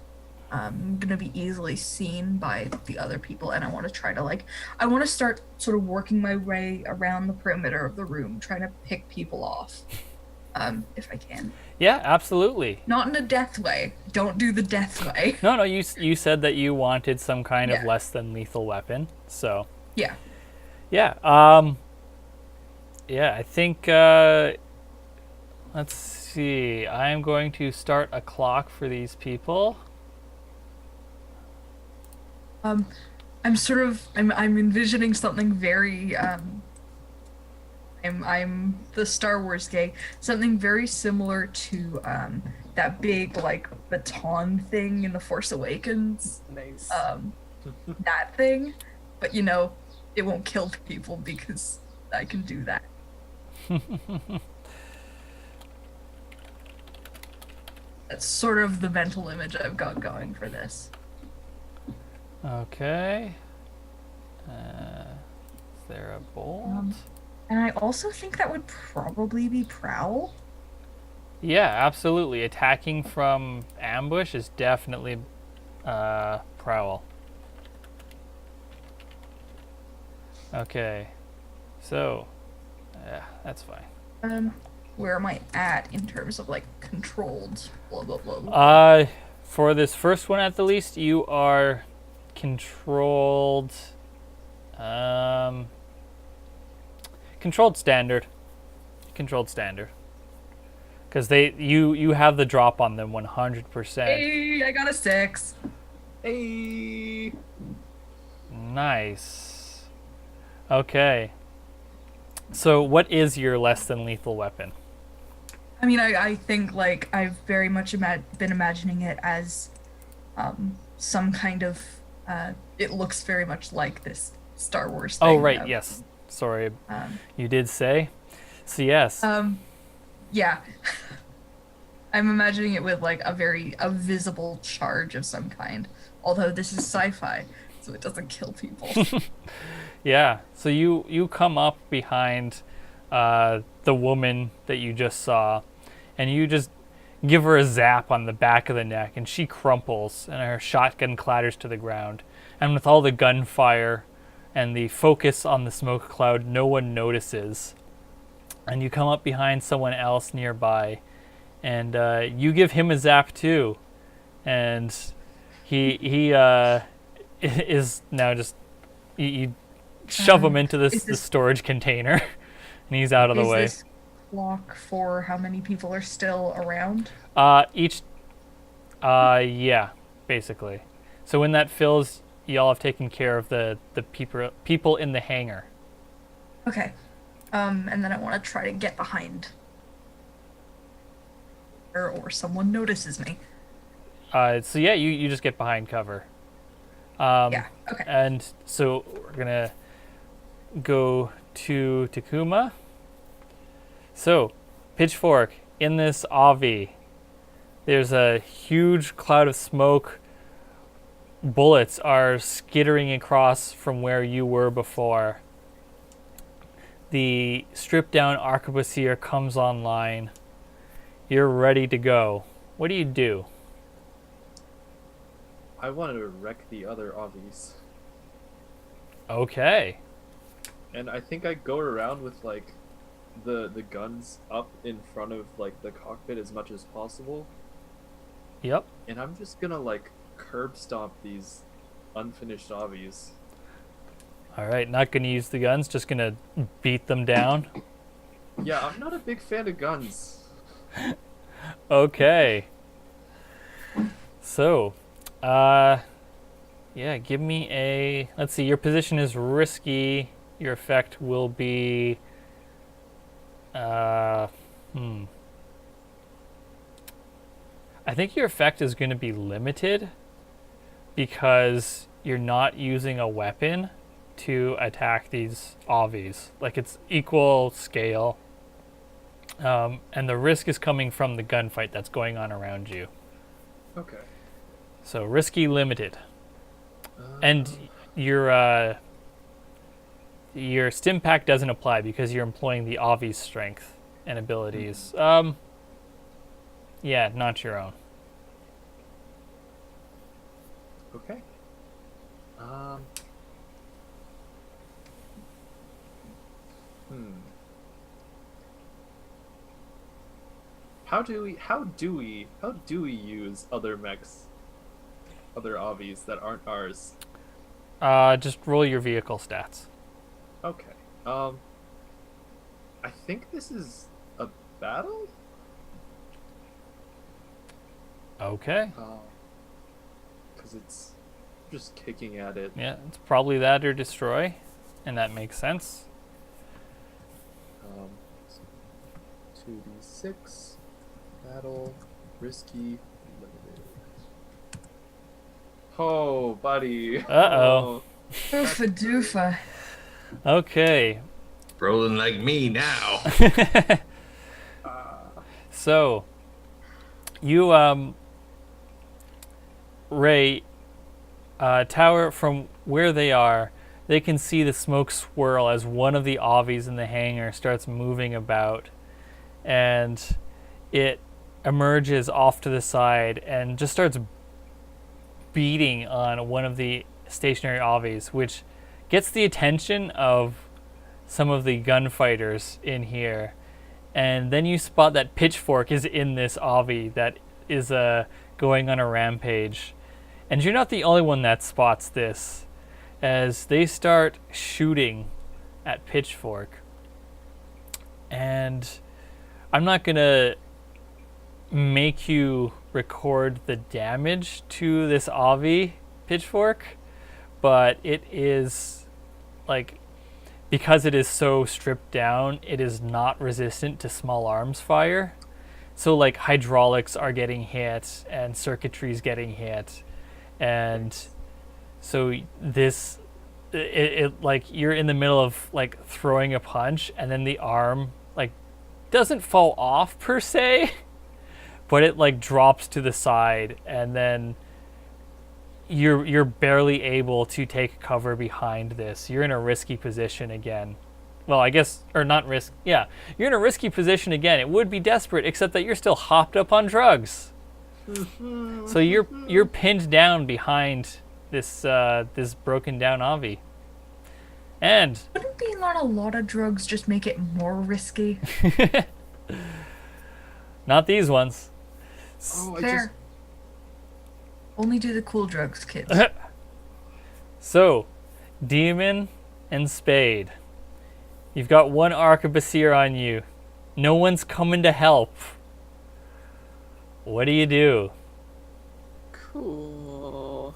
going to be easily seen by the other people, and I want to try to start sort of working my way around the perimeter of the room, trying to pick people off, if I can. Yeah, absolutely. Not in a death way. Don't do the death way. No, you said that you wanted some kind of Yeah. less than lethal weapon, so... Yeah. Yeah, I think, let's see, I'm going to start a clock for these people. I'm envisioning something very, I'm the Star Wars gay, something very similar to, that big, like, baton thing in The Force Awakens. Nice. That thing, but it won't kill people because I can do that. That's sort of the mental image I've got going for this. Okay. Is there a bolt? And I also think that would probably be prowl. Yeah, absolutely. Attacking from ambush is definitely prowl. Okay. So, yeah, that's fine. Where am I at in terms of like controlled blah blah blah? For this first one at the least, you are controlled controlled standard. Controlled standard. Because you have the drop on them 100%. Hey, I got a 6. Hey. Nice. Okay. So what is your less than lethal weapon? I mean, I think like I've very much been imagining it as some kind of it looks very much like this Star Wars thing. Oh right, yes. Sorry. You did say. So yes. Yeah. I'm imagining it with like a visible charge of some kind. Although this is sci-fi, so it doesn't kill people. Yeah. So you come up behind the woman that you just saw, and you just give her a zap on the back of the neck, and she crumples, and her shotgun clatters to the ground. And with all the gunfire and the focus on the smoke cloud, no one notices. And you come up behind someone else nearby, and you give him a zap too, and he is now just you shove him into the storage container, and he's out of the way. Is this clock for how many people are still around? Yeah, basically. So when that fills, y'all have taken care of the people in the hangar. Okay. And then I want to try to get behind her, or someone notices me. So yeah, you just get behind cover. Yeah, okay. And so we're gonna go to Takuma. So, Pitchfork, in this Avi, there's a huge cloud of smoke. Bullets are skittering across from where you were before. The stripped down arquebusier comes online. You're ready to go. What do you do? I want to wreck the other Avis. Okay. And I think I go around with like the guns up in front of like the cockpit as much as possible. Yep. And I'm just gonna like curb stomp these unfinished Avis. Alright, not gonna use the guns, just gonna beat them down. Yeah, I'm not a big fan of guns. Okay. So, yeah, give me a... Let's see, your position is risky. Your effect will be... I think your effect is going to be limited because you're not using a weapon to attack these Avis. Like, it's equal scale. And the risk is coming from the gunfight that's going on around you. Okay. So risky limited. And your stim pack doesn't apply because you're employing the Avi's strength and abilities. Yeah, not your own. Okay. How do we use other mechs, other Avis that aren't ours? Just roll your vehicle stats. Okay. I think this is a battle? Okay. Because it's just kicking at it. Yeah, it's probably that or destroy, and that makes sense. 2d6, battle, risky, limited. Oh, buddy. Uh-oh. Oofa doofa. Okay. Rolling like me now. So, You, Ray, tower from where they are, they can see the smoke swirl as one of the Avies in the hangar starts moving about, and it emerges off to the side and just starts beating on one of the stationary Avies, which gets the attention of some of the gunfighters in here. And then you spot that Pitchfork is in this Avi that is going on a rampage. And you're not the only one that spots this, as they start shooting at Pitchfork. And I'm not going to make you record the damage to this Avi Pitchfork, but it is, like, because it is so stripped down, it is not resistant to small arms fire. So, like, hydraulics are getting hit and circuitry's getting hit. And so this, it like, you're in the middle of, like, throwing a punch, and then the arm, like, doesn't fall off per se, but it, like, drops to the side, and then you're barely able to take cover behind this. You're in a risky position again. Well, I guess, or not risk. Yeah, you're in a risky position again. It would be desperate, except that you're still hopped up on drugs. So you're pinned down behind this this broken down Avi. And Wouldn't being on a lot of drugs just make it more risky? not these ones. Oh, Fair. Only do the cool drugs, kids. So, Demon and Spade. You've got one Arquebusier on you. No one's coming to help. What do you do? Cool.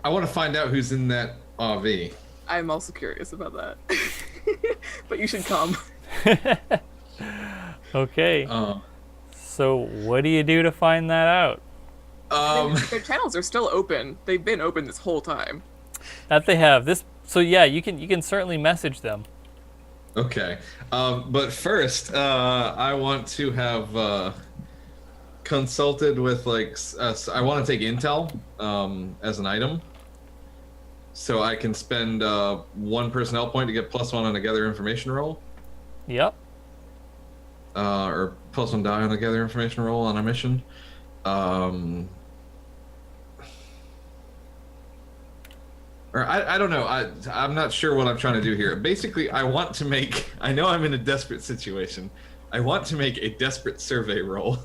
I want to find out who's in that RV. I'm also curious about that. But you should come. Okay. So, what do you do to find that out? Their channels are still open. They've been open this whole time. That they have this. So yeah, you can certainly message them. Okay. But first, I want to have consulted with, like, I want to take intel as an item. So I can spend 1 personnel point to get +1 on a gather information roll. Yep. Or +1 die on a gather information roll on a mission. Or I don't know. I'm not sure what I'm trying to do here. Basically, I want to make... I know I'm in a desperate situation. I want to make a desperate survey roll.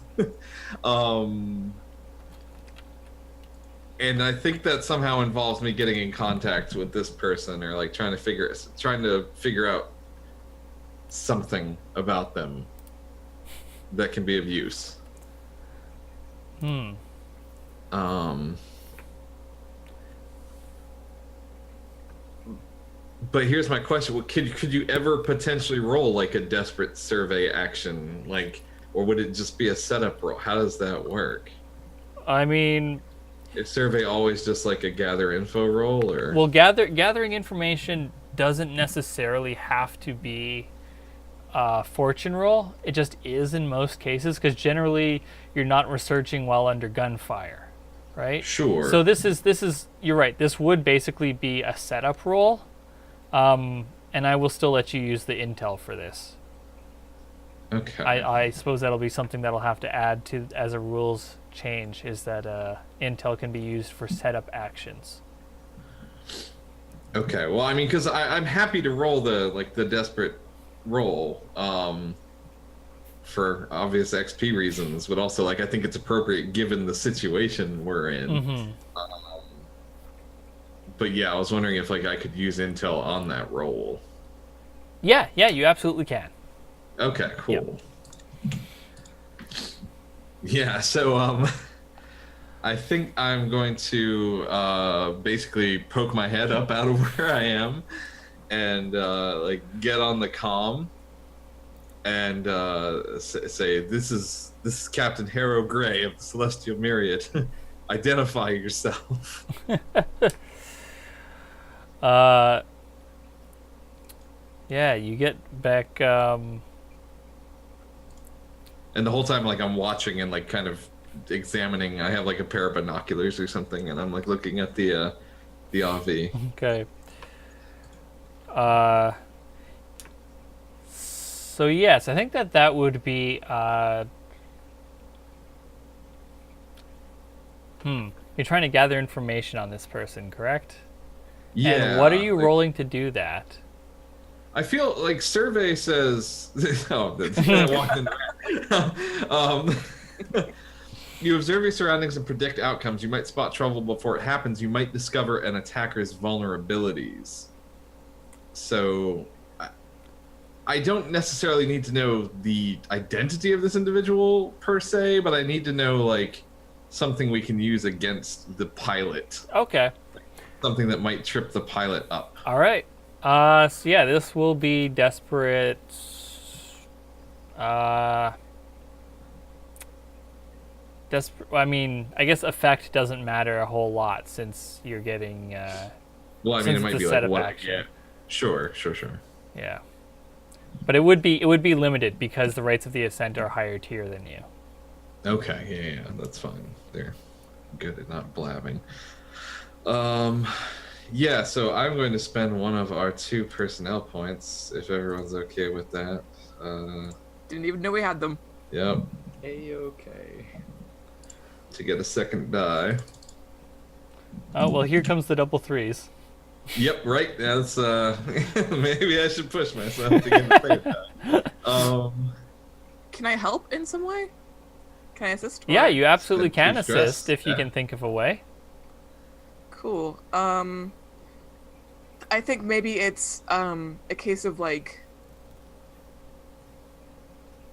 And I think that somehow involves me getting in contact with this person, or, like, trying to figure out something about them that can be of use. But here's my question: could you ever potentially roll, like, a desperate survey action, like, or would it just be a setup roll? How does that work? I mean, is survey always just like a gather info roll, or? Well, gathering information doesn't necessarily have to be a fortune roll. It just is in most cases, because generally you're not researching while under gunfire, right? Sure. So this is you're right. This would basically be a setup roll, and I will still let you use the intel for this. Okay. I suppose that'll be something that'll have to add to as a rules change, is that intel can be used for setup actions. Okay. Well, I mean, because I'm happy to roll the desperate roll for obvious XP reasons, but also, like, I think it's appropriate given the situation we're in. Mm-hmm. But yeah, I was wondering if, like, I could use intel on that roll. Yeah, you absolutely can. Okay, cool. Yep. Yeah, so I think I'm going to basically poke my head up out of where I am and like, get on the comm and say, this is Captain Harrow Gray of the Celestial Myriad. Identify yourself. Yeah, you get back And the whole time, like, I'm watching and like kind of examining. I have like a pair of binoculars or something, and I'm like looking at the RV. Okay. So yes, I think that would be. You're trying to gather information on this person, correct? Yeah. And what are you like, rolling to do that? I feel like survey says. Oh, I walked in. You observe your surroundings and predict outcomes. You might spot trouble before it happens. You might discover an attacker's vulnerabilities. So, I don't necessarily need to know the identity of this individual per se, but I need to know like something we can use against the pilot. Okay. Something that might trip the pilot up. All right. So yeah, this will be desperate. I mean, I guess effect doesn't matter a whole lot since you're getting. Well, I mean, since it might it's be a like setup what? action. Yeah. Sure. Yeah. But it would be limited because the rights of the Ascent are higher tier than you. Okay, yeah, that's fine. They're good at not blabbing. Yeah, so I'm going to spend one of our 2 personnel points, if everyone's okay with that. Didn't even know we had them. Yep, A-okay. to get a second die. Oh well, here comes the double 3s. Yep, right, that's, maybe I should push myself to get a third die. Can I help in some way? Can I assist? Yeah, Or- you absolutely Spend can 2 stress, assist if you yeah. can think of a way. Cool. I think maybe it's a case of like.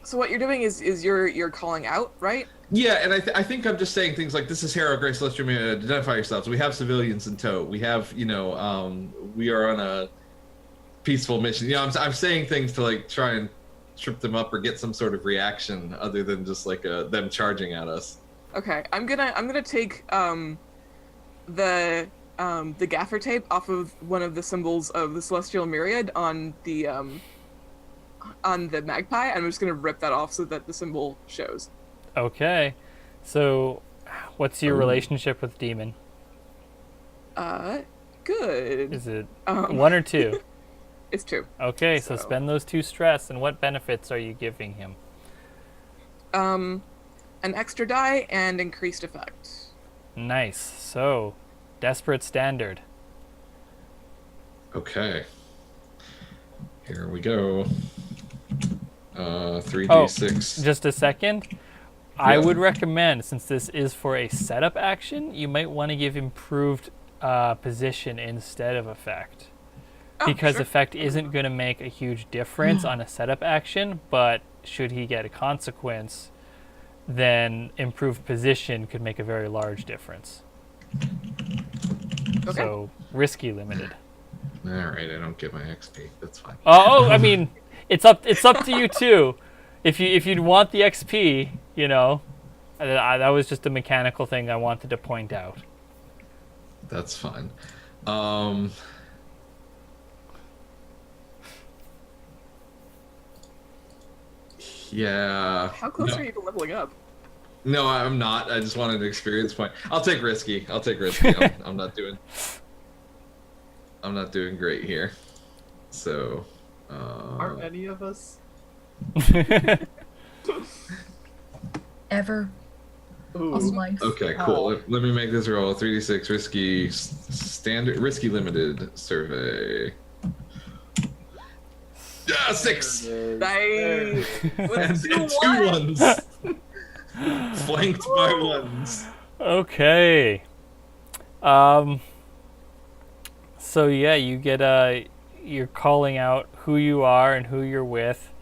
So what you're doing is you're calling out, right? Yeah, and I think I'm just saying things like, this is Hero Grace Celestial, identify yourselves. We have civilians in tow. We have, we are on a peaceful mission. I'm saying things to like try and trip them up or get some sort of reaction other than just like them charging at us. Okay, I'm gonna take the gaffer tape off of one of the symbols of the Celestial Myriad on the magpie, and I'm just gonna rip that off so that the symbol shows. Okay. So, what's your relationship with Demon? Good. Is it 1 1 or 2? It's 2. Okay, so So- spend those 2 stress, and what benefits are you giving him? An extra die and increased effect. Nice. So, desperate standard. Okay. Here we go. 3d6. Just a second. I Yeah. would recommend, since this is for a setup action, you might want to give improved position instead of effect. Oh, Because sure. effect isn't going to make a huge difference on a setup action, but should he get a consequence, then improved position could make a very large difference. Okay. So, risky limited. All right, I don't get my XP. That's fine. Oh, I mean, it's up to you too. If you'd want the XP, that was just a mechanical thing I wanted to point out. That's fine. Yeah. How close no, are you to leveling up? No, I'm not. I just wanted an experience point. I'll take risky. I'm not doing great here. So, Aren't any of us? Ever. Ooh. All life. okay, cool. Let me make this roll. 3d6 risky standard risky limited survey. Yeah, 6 Nice. and 2 ones. Flanked by 1s. Okay. So yeah, you get you're calling out who you are and who you're with,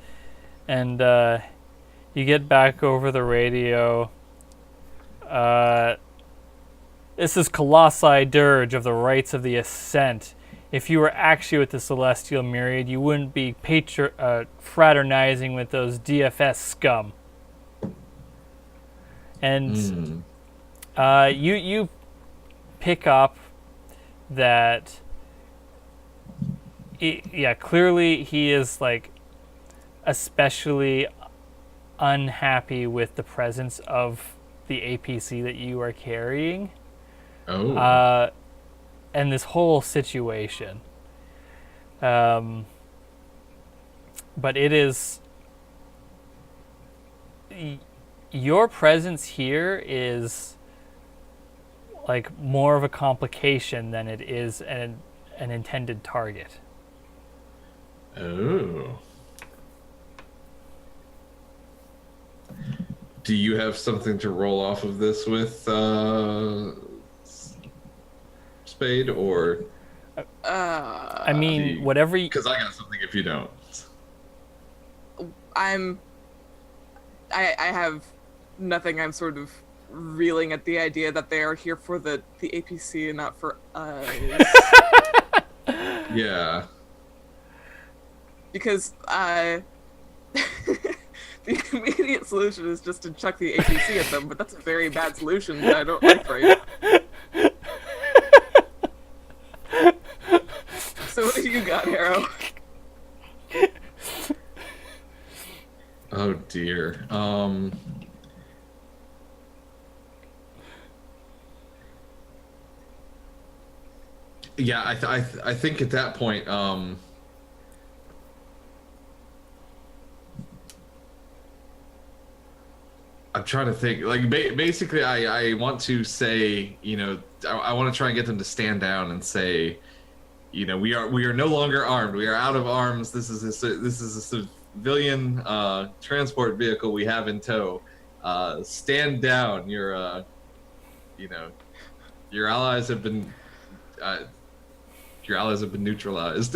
and you get back over the radio. This is Colossi Dirge of the Rights of the Ascent. If you were actually with the Celestial Myriad, you wouldn't be fraternizing with those DFS scum. And you pick up that clearly he is like especially unhappy with the presence of the APC that you are carrying. Oh. And this whole situation. But it is... Your presence here is like more of a complication than it is an intended target. Oh. Do you have something to roll off of this with, Spade, or? I mean, whatever you... Because I got something if you don't. I have nothing. I'm sort of reeling at the idea that they are here for the APC and not for us. Yeah. Because the immediate solution is just to chuck the APC at them, but that's a very bad solution that I don't like for you. So what do you got, Harrow? Oh dear. Yeah, I think at that point, I'm trying to think. Like, basically, I want to say, you know, I want to try and get them to stand down and say, you know, we are no longer armed. We are out of arms. This is a civilian transport vehicle we have in tow. Stand down. You know, your allies have been neutralized.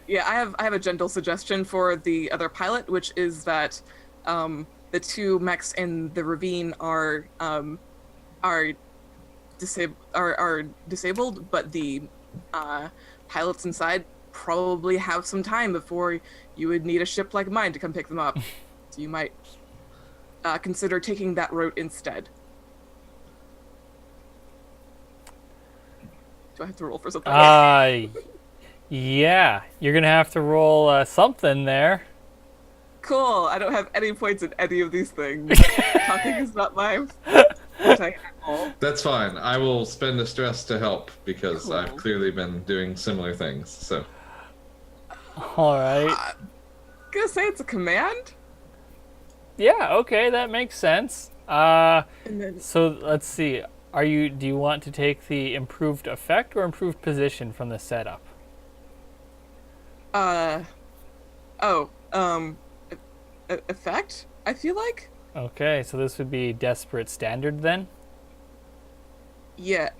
Yeah, I have a gentle suggestion for the other pilot, which is that the two mechs in the ravine are disabled, but the pilots inside probably have some time before you would need a ship like mine to come pick them up. So you might consider taking that route instead. Do I have to roll for something? Yeah, you're gonna have to roll something there. Cool. I don't have any points in any of these things. Talking is not my forte at all. That's fine. I will spend a stress to help because Cool. I've clearly been doing similar things. So. All right. Gonna say it's a command. Yeah. Okay, that makes sense. And then So let's see. Do you want to take the improved effect or improved position from the setup? Effect, I feel like. Okay, so this would be desperate standard then. Yeah.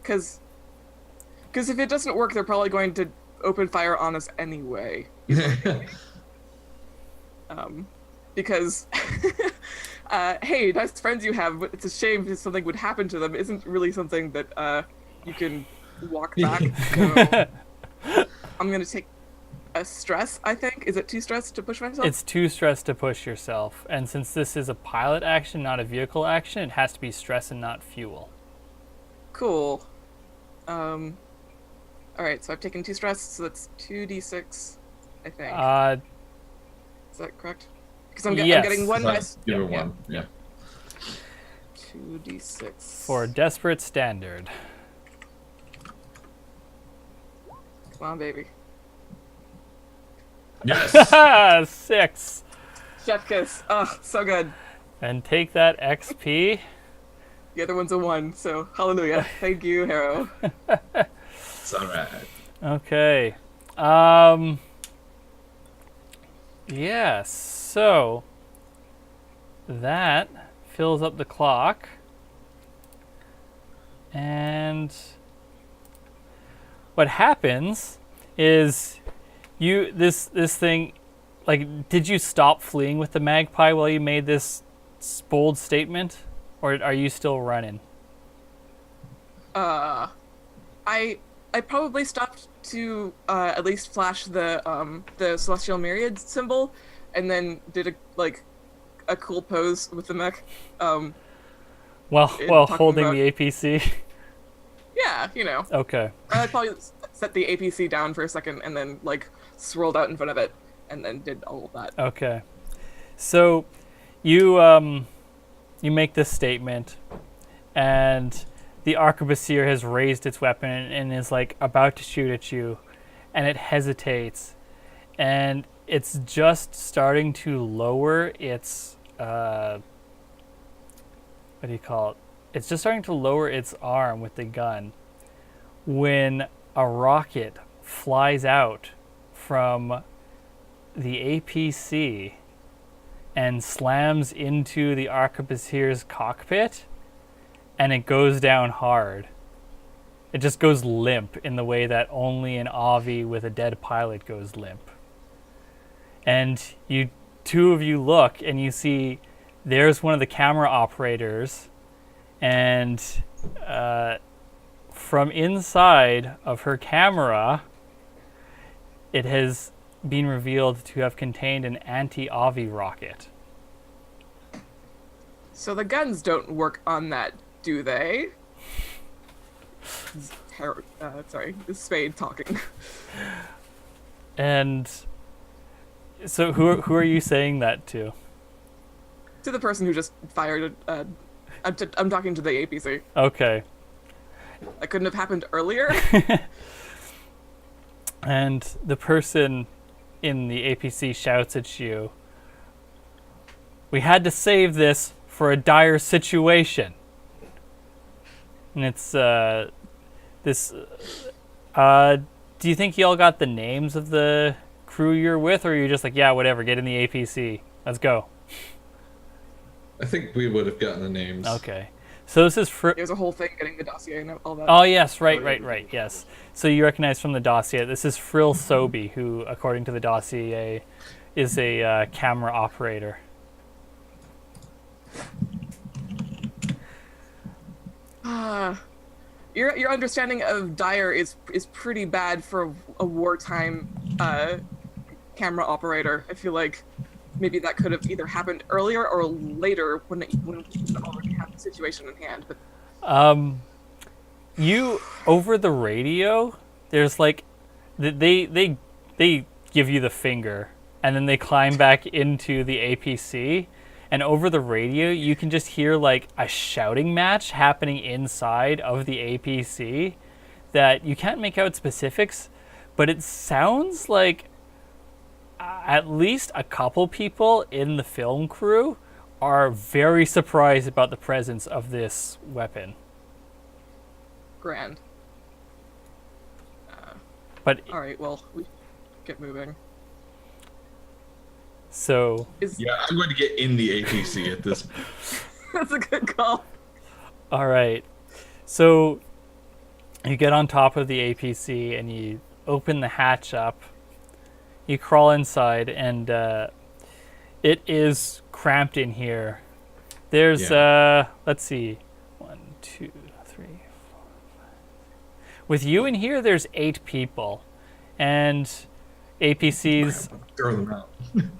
Cause if it doesn't work, they're probably going to open fire on us anyway. Because, hey, nice friends you have, but it's a shame if something would happen to them isn't really something that you can walk back. So I'm gonna take a stress, I think. Is it 2 stress to push myself? It's 2 stress to push yourself, and since this is a pilot action, not a vehicle action, it has to be stress and not fuel. Cool. Alright, so I've taken 2 stress, so that's 2d6, I think. Is that correct? Because I'm yes. getting 1 dice. Give her 1. Yeah. 2d6. For desperate standard. Come on, baby. Yes. 6. Chef kiss. Oh, so good. And take that XP. The other one's a 1, so hallelujah. Thank you, Harrow. It's all right. Okay. Yes, so that fills up the clock. And what happens is this thing, like, did you stop fleeing with the magpie while you made this bold statement, or are you still running? I probably stopped to at least flash the celestial myriad symbol, and then did a cool pose with the mech. While holding about- the APC. Yeah, you know. Okay. I'd probably set the APC down for a second and then swirled out in front of it, and then did all of that. Okay. So you you make this statement, and the arquebusier has raised its weapon and is like about to shoot at you, and it hesitates, and it's just starting to lower its what do you call it? It's just starting to lower its arm with the gun when a rocket flies out from the APC and slams into the arquebusier's cockpit, and it goes down hard. It just goes limp in the way that only an Avi with a dead pilot goes limp. And two of you look and you see there's one of the camera operators, and from inside of her camera, it has been revealed to have contained an anti-Avi rocket. So the guns don't work on that, do they? Sorry, this is Spade talking. And so who are you saying that to? To the person who just fired. I'm talking to the APC. Okay. That couldn't have happened earlier. And the person in the APC shouts at you, "We had to save this for a dire situation." And it's this. Do you think y'all got the names of the crew you're with, or are you just like, yeah, whatever, get in the APC, let's go? I think we would have gotten the names. Okay. So this is There's a whole thing getting the dossier and all that. Oh yes, right, yes. So you recognize from the dossier, this is Frill Sobi, who, according to the dossier, is a camera operator. Your understanding of dire is pretty bad for a wartime camera operator. I feel like maybe that could have either happened earlier or later when we already have the situation in hand. But you over the radio, there's like they give you the finger, and then they climb back into the APC, and over the radio you can just hear like a shouting match happening inside of the APC that you can't make out specifics, but it sounds like at least a couple people in the film crew are very surprised about the presence of this weapon. Grand. But all right, well, we get moving. So Yeah, I'm going to get in the APC at this point. That's a good call. all right, so you get on top of the APC and you open the hatch up. You crawl inside, and it is cramped in here. There's let's see, 1, 2, 3, 4, 5. With you in here, there's 8 people, and APCs. Throw them out.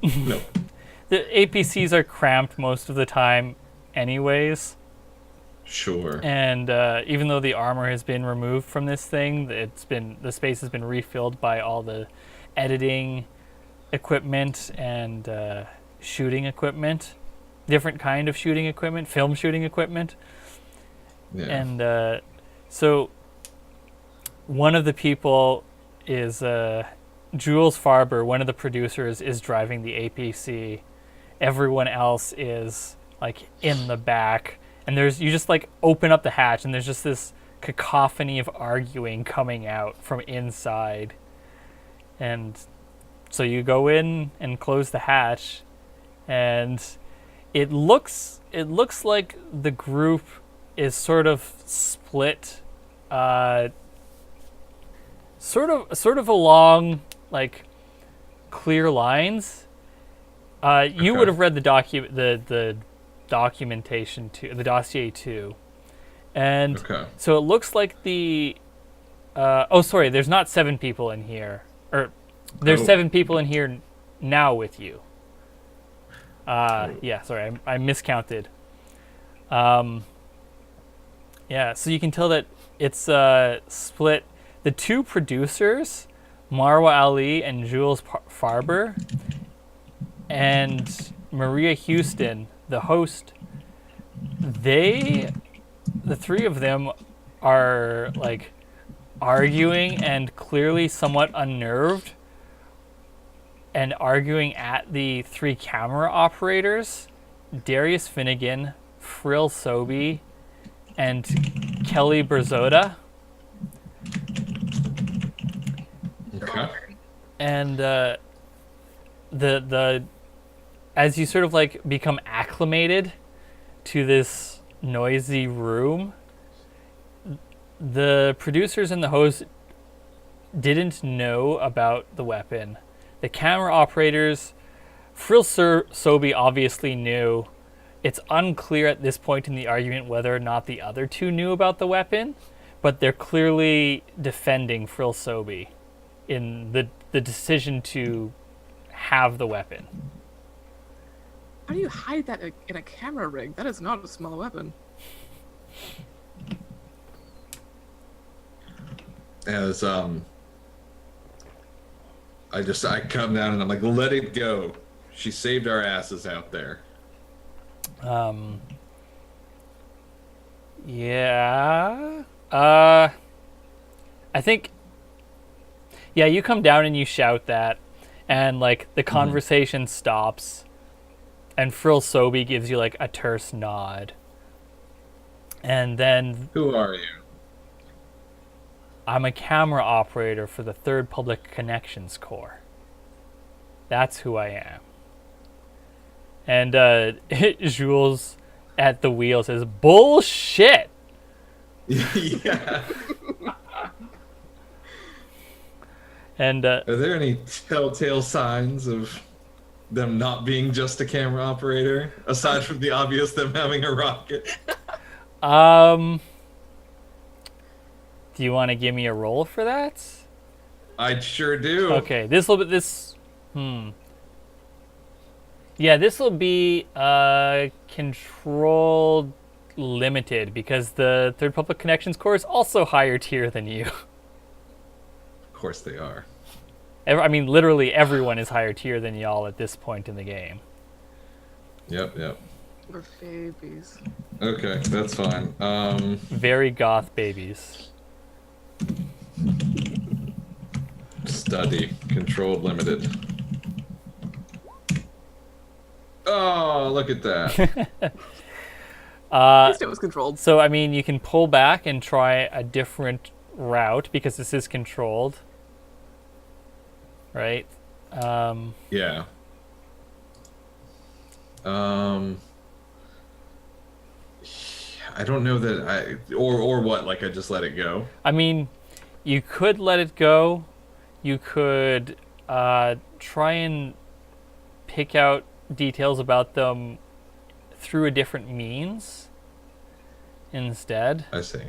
No. The APCs are cramped most of the time, anyways. Sure. And even though the armor has been removed from this thing, the space has been refilled by all the editing equipment and shooting equipment, different kind of shooting equipment, film shooting equipment. Yeah. And so one of the people is Jules Farber, one of the producers, is driving the APC. Everyone else is like in the back, and you just like open up the hatch and there's just this cacophony of arguing coming out from inside. And so you go in and close the hatch, and it looks like the group is sort of split, sort of along like clear lines. You would have read the documentation too, the dossier too, and so it looks like the. There's not 7 people in here. Or there's 7 people in here now with you. Yeah, sorry, I miscounted. Yeah, so you can tell that it's split. The 2 producers Marwa Ali and Jules Farber, and Maria Houston, the host. The three of them are like arguing and clearly somewhat unnerved, and arguing at the three camera operators, Darius Finnegan, Frill Sobey, and Kelly Berzoda. Okay. And the as you sort of like become acclimated to this noisy room, the producers and the host didn't know about the weapon. The camera operators, Frill Sobey obviously knew. It's unclear at this point in the argument whether or not the other two knew about the weapon, but they're clearly defending Frill Sobey in the decision to have the weapon. How do you hide that in a camera rig? That is not a small weapon. As I come down and I'm like, let it go. She saved our asses out there. Yeah. I think. Yeah, you come down and you shout that, and like the conversation stops, and Frill Sobey gives you like a terse nod. And then, Who are you? I'm a camera operator for the 3rd Public Connections Corps. That's who I am. And Jules at the wheel says, "Bullshit!" Yeah. And Are there any telltale signs of them not being just a camera operator, aside from the obvious them having a rocket? Do you want to give me a roll for that? I sure do. Okay, Yeah, this will be controlled limited, because the 3rd Public Connections Corps is also higher tier than you. Of course they are. I mean, literally everyone is higher tier than y'all at this point in the game. Yep. We're babies. Okay, that's fine. Very goth babies. Study. Controlled limited. Oh, look at that. At least it was controlled. So, I mean, you can pull back and try a different route, because this is controlled. Right? Yeah. I don't know that or what, like I just let it go? I mean, you could let it go. You could try and pick out details about them through a different means instead. I see.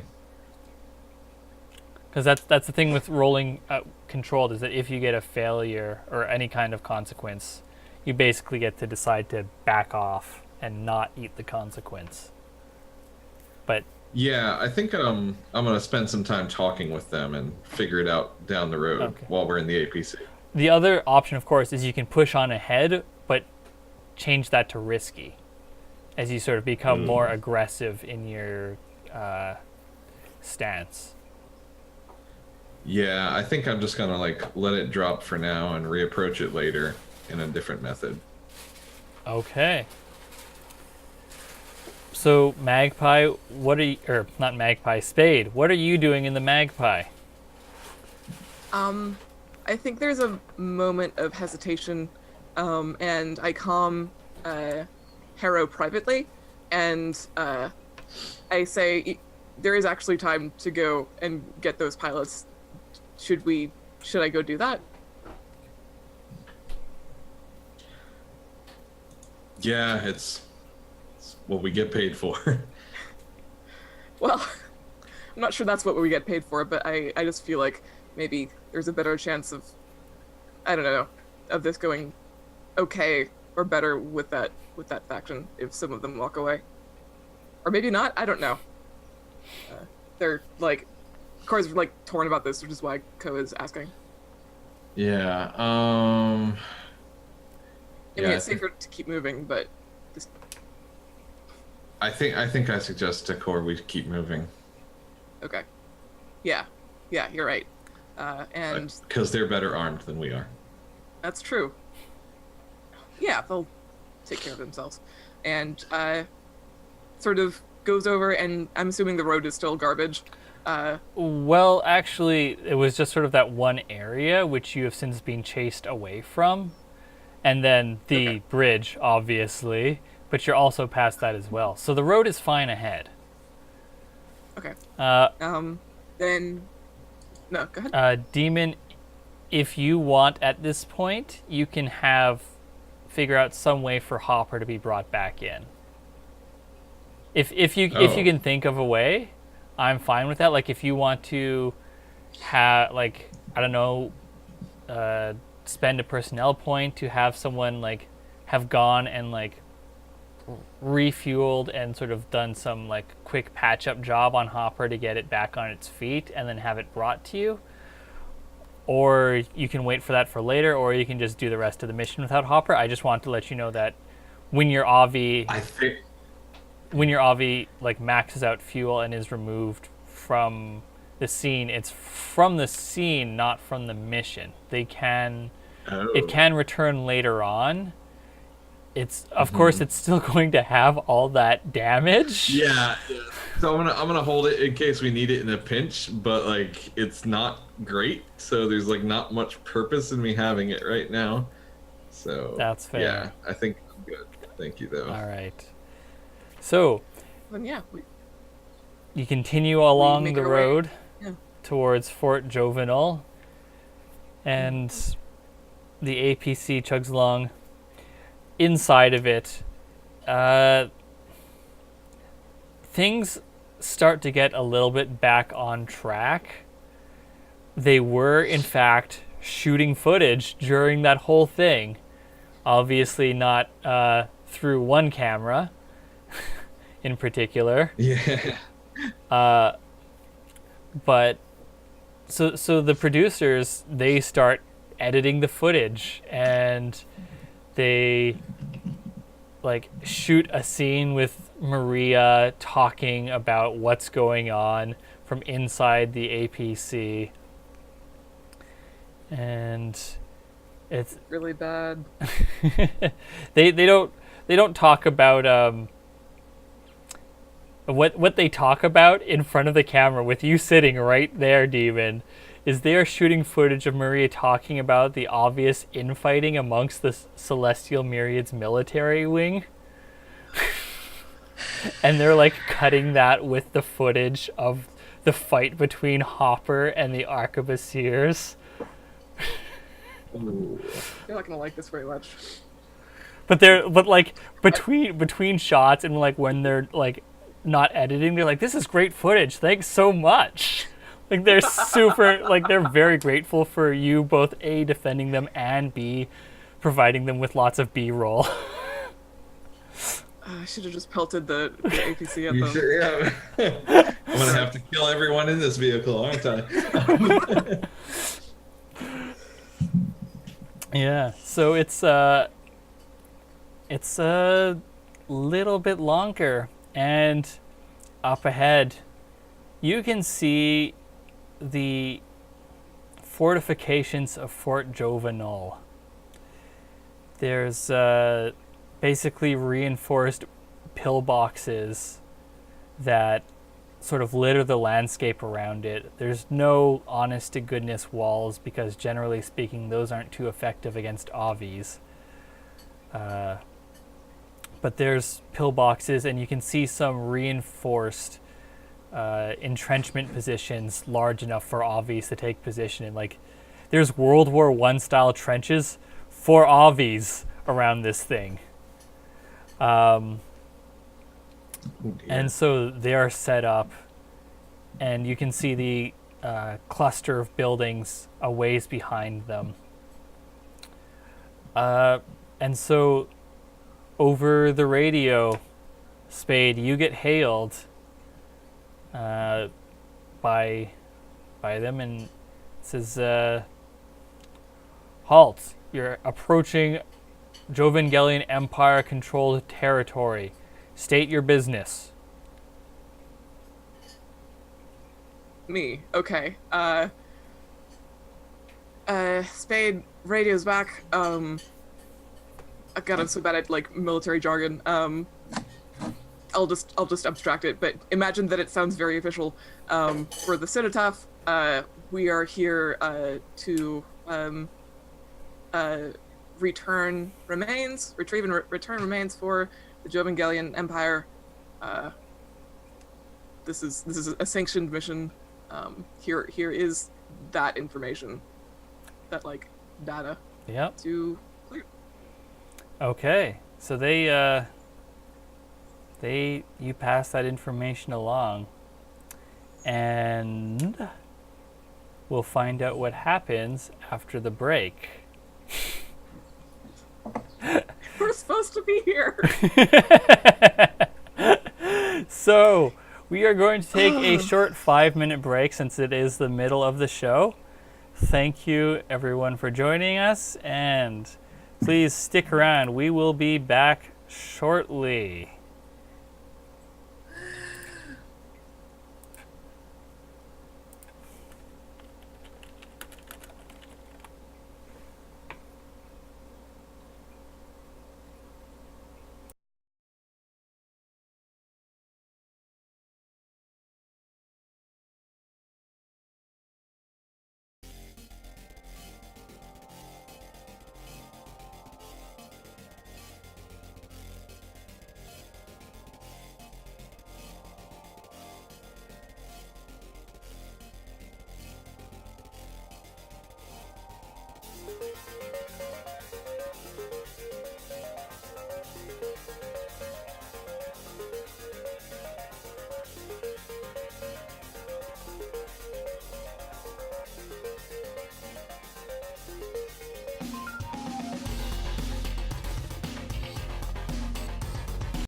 Because that's the thing with rolling controlled, is that if you get a failure or any kind of consequence, you basically get to decide to back off and not eat the consequence. But Yeah, I think I'm gonna spend some time talking with them and figure it out down the road while we're in the APC. the other option, of course, is you can push on ahead, but change that to risky as you sort of become more aggressive in your stance. Yeah, I think I'm just gonna like let it drop for now and reapproach it later in a different method. Okay. So Magpie, what are you, or not Magpie, Spade, what are you doing in the Magpie? I think there's a moment of hesitation, and I calm Harrow privately, and I say, there is actually time to go and get those pilots. Should I go do that? Yeah, it's what we get paid for. Well, I'm not sure that's what we get paid for, but I just feel like maybe there's a better chance of, I don't know, of this going okay or better with that faction if some of them walk away. Or maybe not, I don't know. They're like, of course, like torn about this, which is why Ko is asking. Yeah. I mean, it's safer to keep moving, but this... I think I suggest to Core we keep moving. Okay. Yeah, you're right. And because they're better armed than we are. that's true. Yeah, they'll take care of themselves. And sort of goes over, and I'm assuming the road is still garbage. Well, actually, it was just sort of that one area which you have since been chased away from. And then the bridge, obviously, but you're also past that as well. So the road is fine ahead. Okay. Then... No, go ahead. Demon, if you want at this point, you can figure out some way for Hopper to be brought back in. If you can think of a way, I'm fine with that. Like, if you want to have, like, I don't know, spend a personnel point to have someone, like, have gone and, like, refueled and sort of done some, like, quick patch-up job on Hopper to get it back on its feet and then have it brought to you. Or you can wait for that for later, or you can just do the rest of the mission without Hopper. I just want to let you know that when your Avi... when your Avi, like, maxes out fuel and is removed from the scene, it's from the scene, not from the mission. It can return later on. It's of course it's still going to have all that damage. Yeah. So I'm gonna hold it in case we need it in a pinch, but like it's not great, so there's like not much purpose in me having it right now. So that's fair. Yeah, I think I'm good. Thank you though. All right. So then you continue along the road towards Fort Jovenel, and the APC chugs along. Inside of it, things start to get a little bit back on track. They were, in fact, shooting footage during that whole thing. Obviously not through one camera in particular. Yeah. But so the producers, they start editing the footage, and they like shoot a scene with Maria talking about what's going on from inside the APC, and it's really bad. they don't talk about what they talk about in front of the camera with you sitting right there, Demon, is they are shooting footage of Maria talking about the obvious infighting amongst the Celestial Myriad's military wing. And they're like cutting that with the footage of the fight between Hopper and the Arquebusiers. You're not gonna like this very much. But like between shots and like when they're like not editing, they're like, this is great footage, thanks so much. Like they're super, like they're very grateful for you both A, defending them, and B, providing them with lots of B-roll. I should have just pelted the APC at them. Sure, yeah. I'm gonna have to kill everyone in this vehicle, aren't I? Yeah, so it's a little bit longer, and up ahead, you can see the fortifications of Fort Jovenel. There's basically reinforced pillboxes that sort of litter the landscape around it. There's no honest-to-goodness walls because, generally speaking, those aren't too effective against Avis. But there's pillboxes, and you can see some reinforced entrenchment positions large enough for Avis to take position in. Like, there's World War I style trenches for Avis around this thing. And so they are set up, and you can see the cluster of buildings a ways behind them. And so over the radio, Spade, you get hailed by them, and it says, Halt. You're approaching Jovangellian Empire controlled territory. State your business. Me. Okay. Spade radios back. God, I'm so bad at like military jargon. I'll just abstract it, but imagine that it sounds very official. For the Cenotaph, we are here to retrieve and return remains for the Jovangellian Empire. This is a sanctioned mission. Here is that information, that like data. Yep. To clear. Okay. So you pass that information along, and we'll find out what happens after the break. We're supposed to be here. So, we are going to take a short 5-minute break since it is the middle of the show. Thank you, everyone, for joining us, and please stick around. We will be back shortly.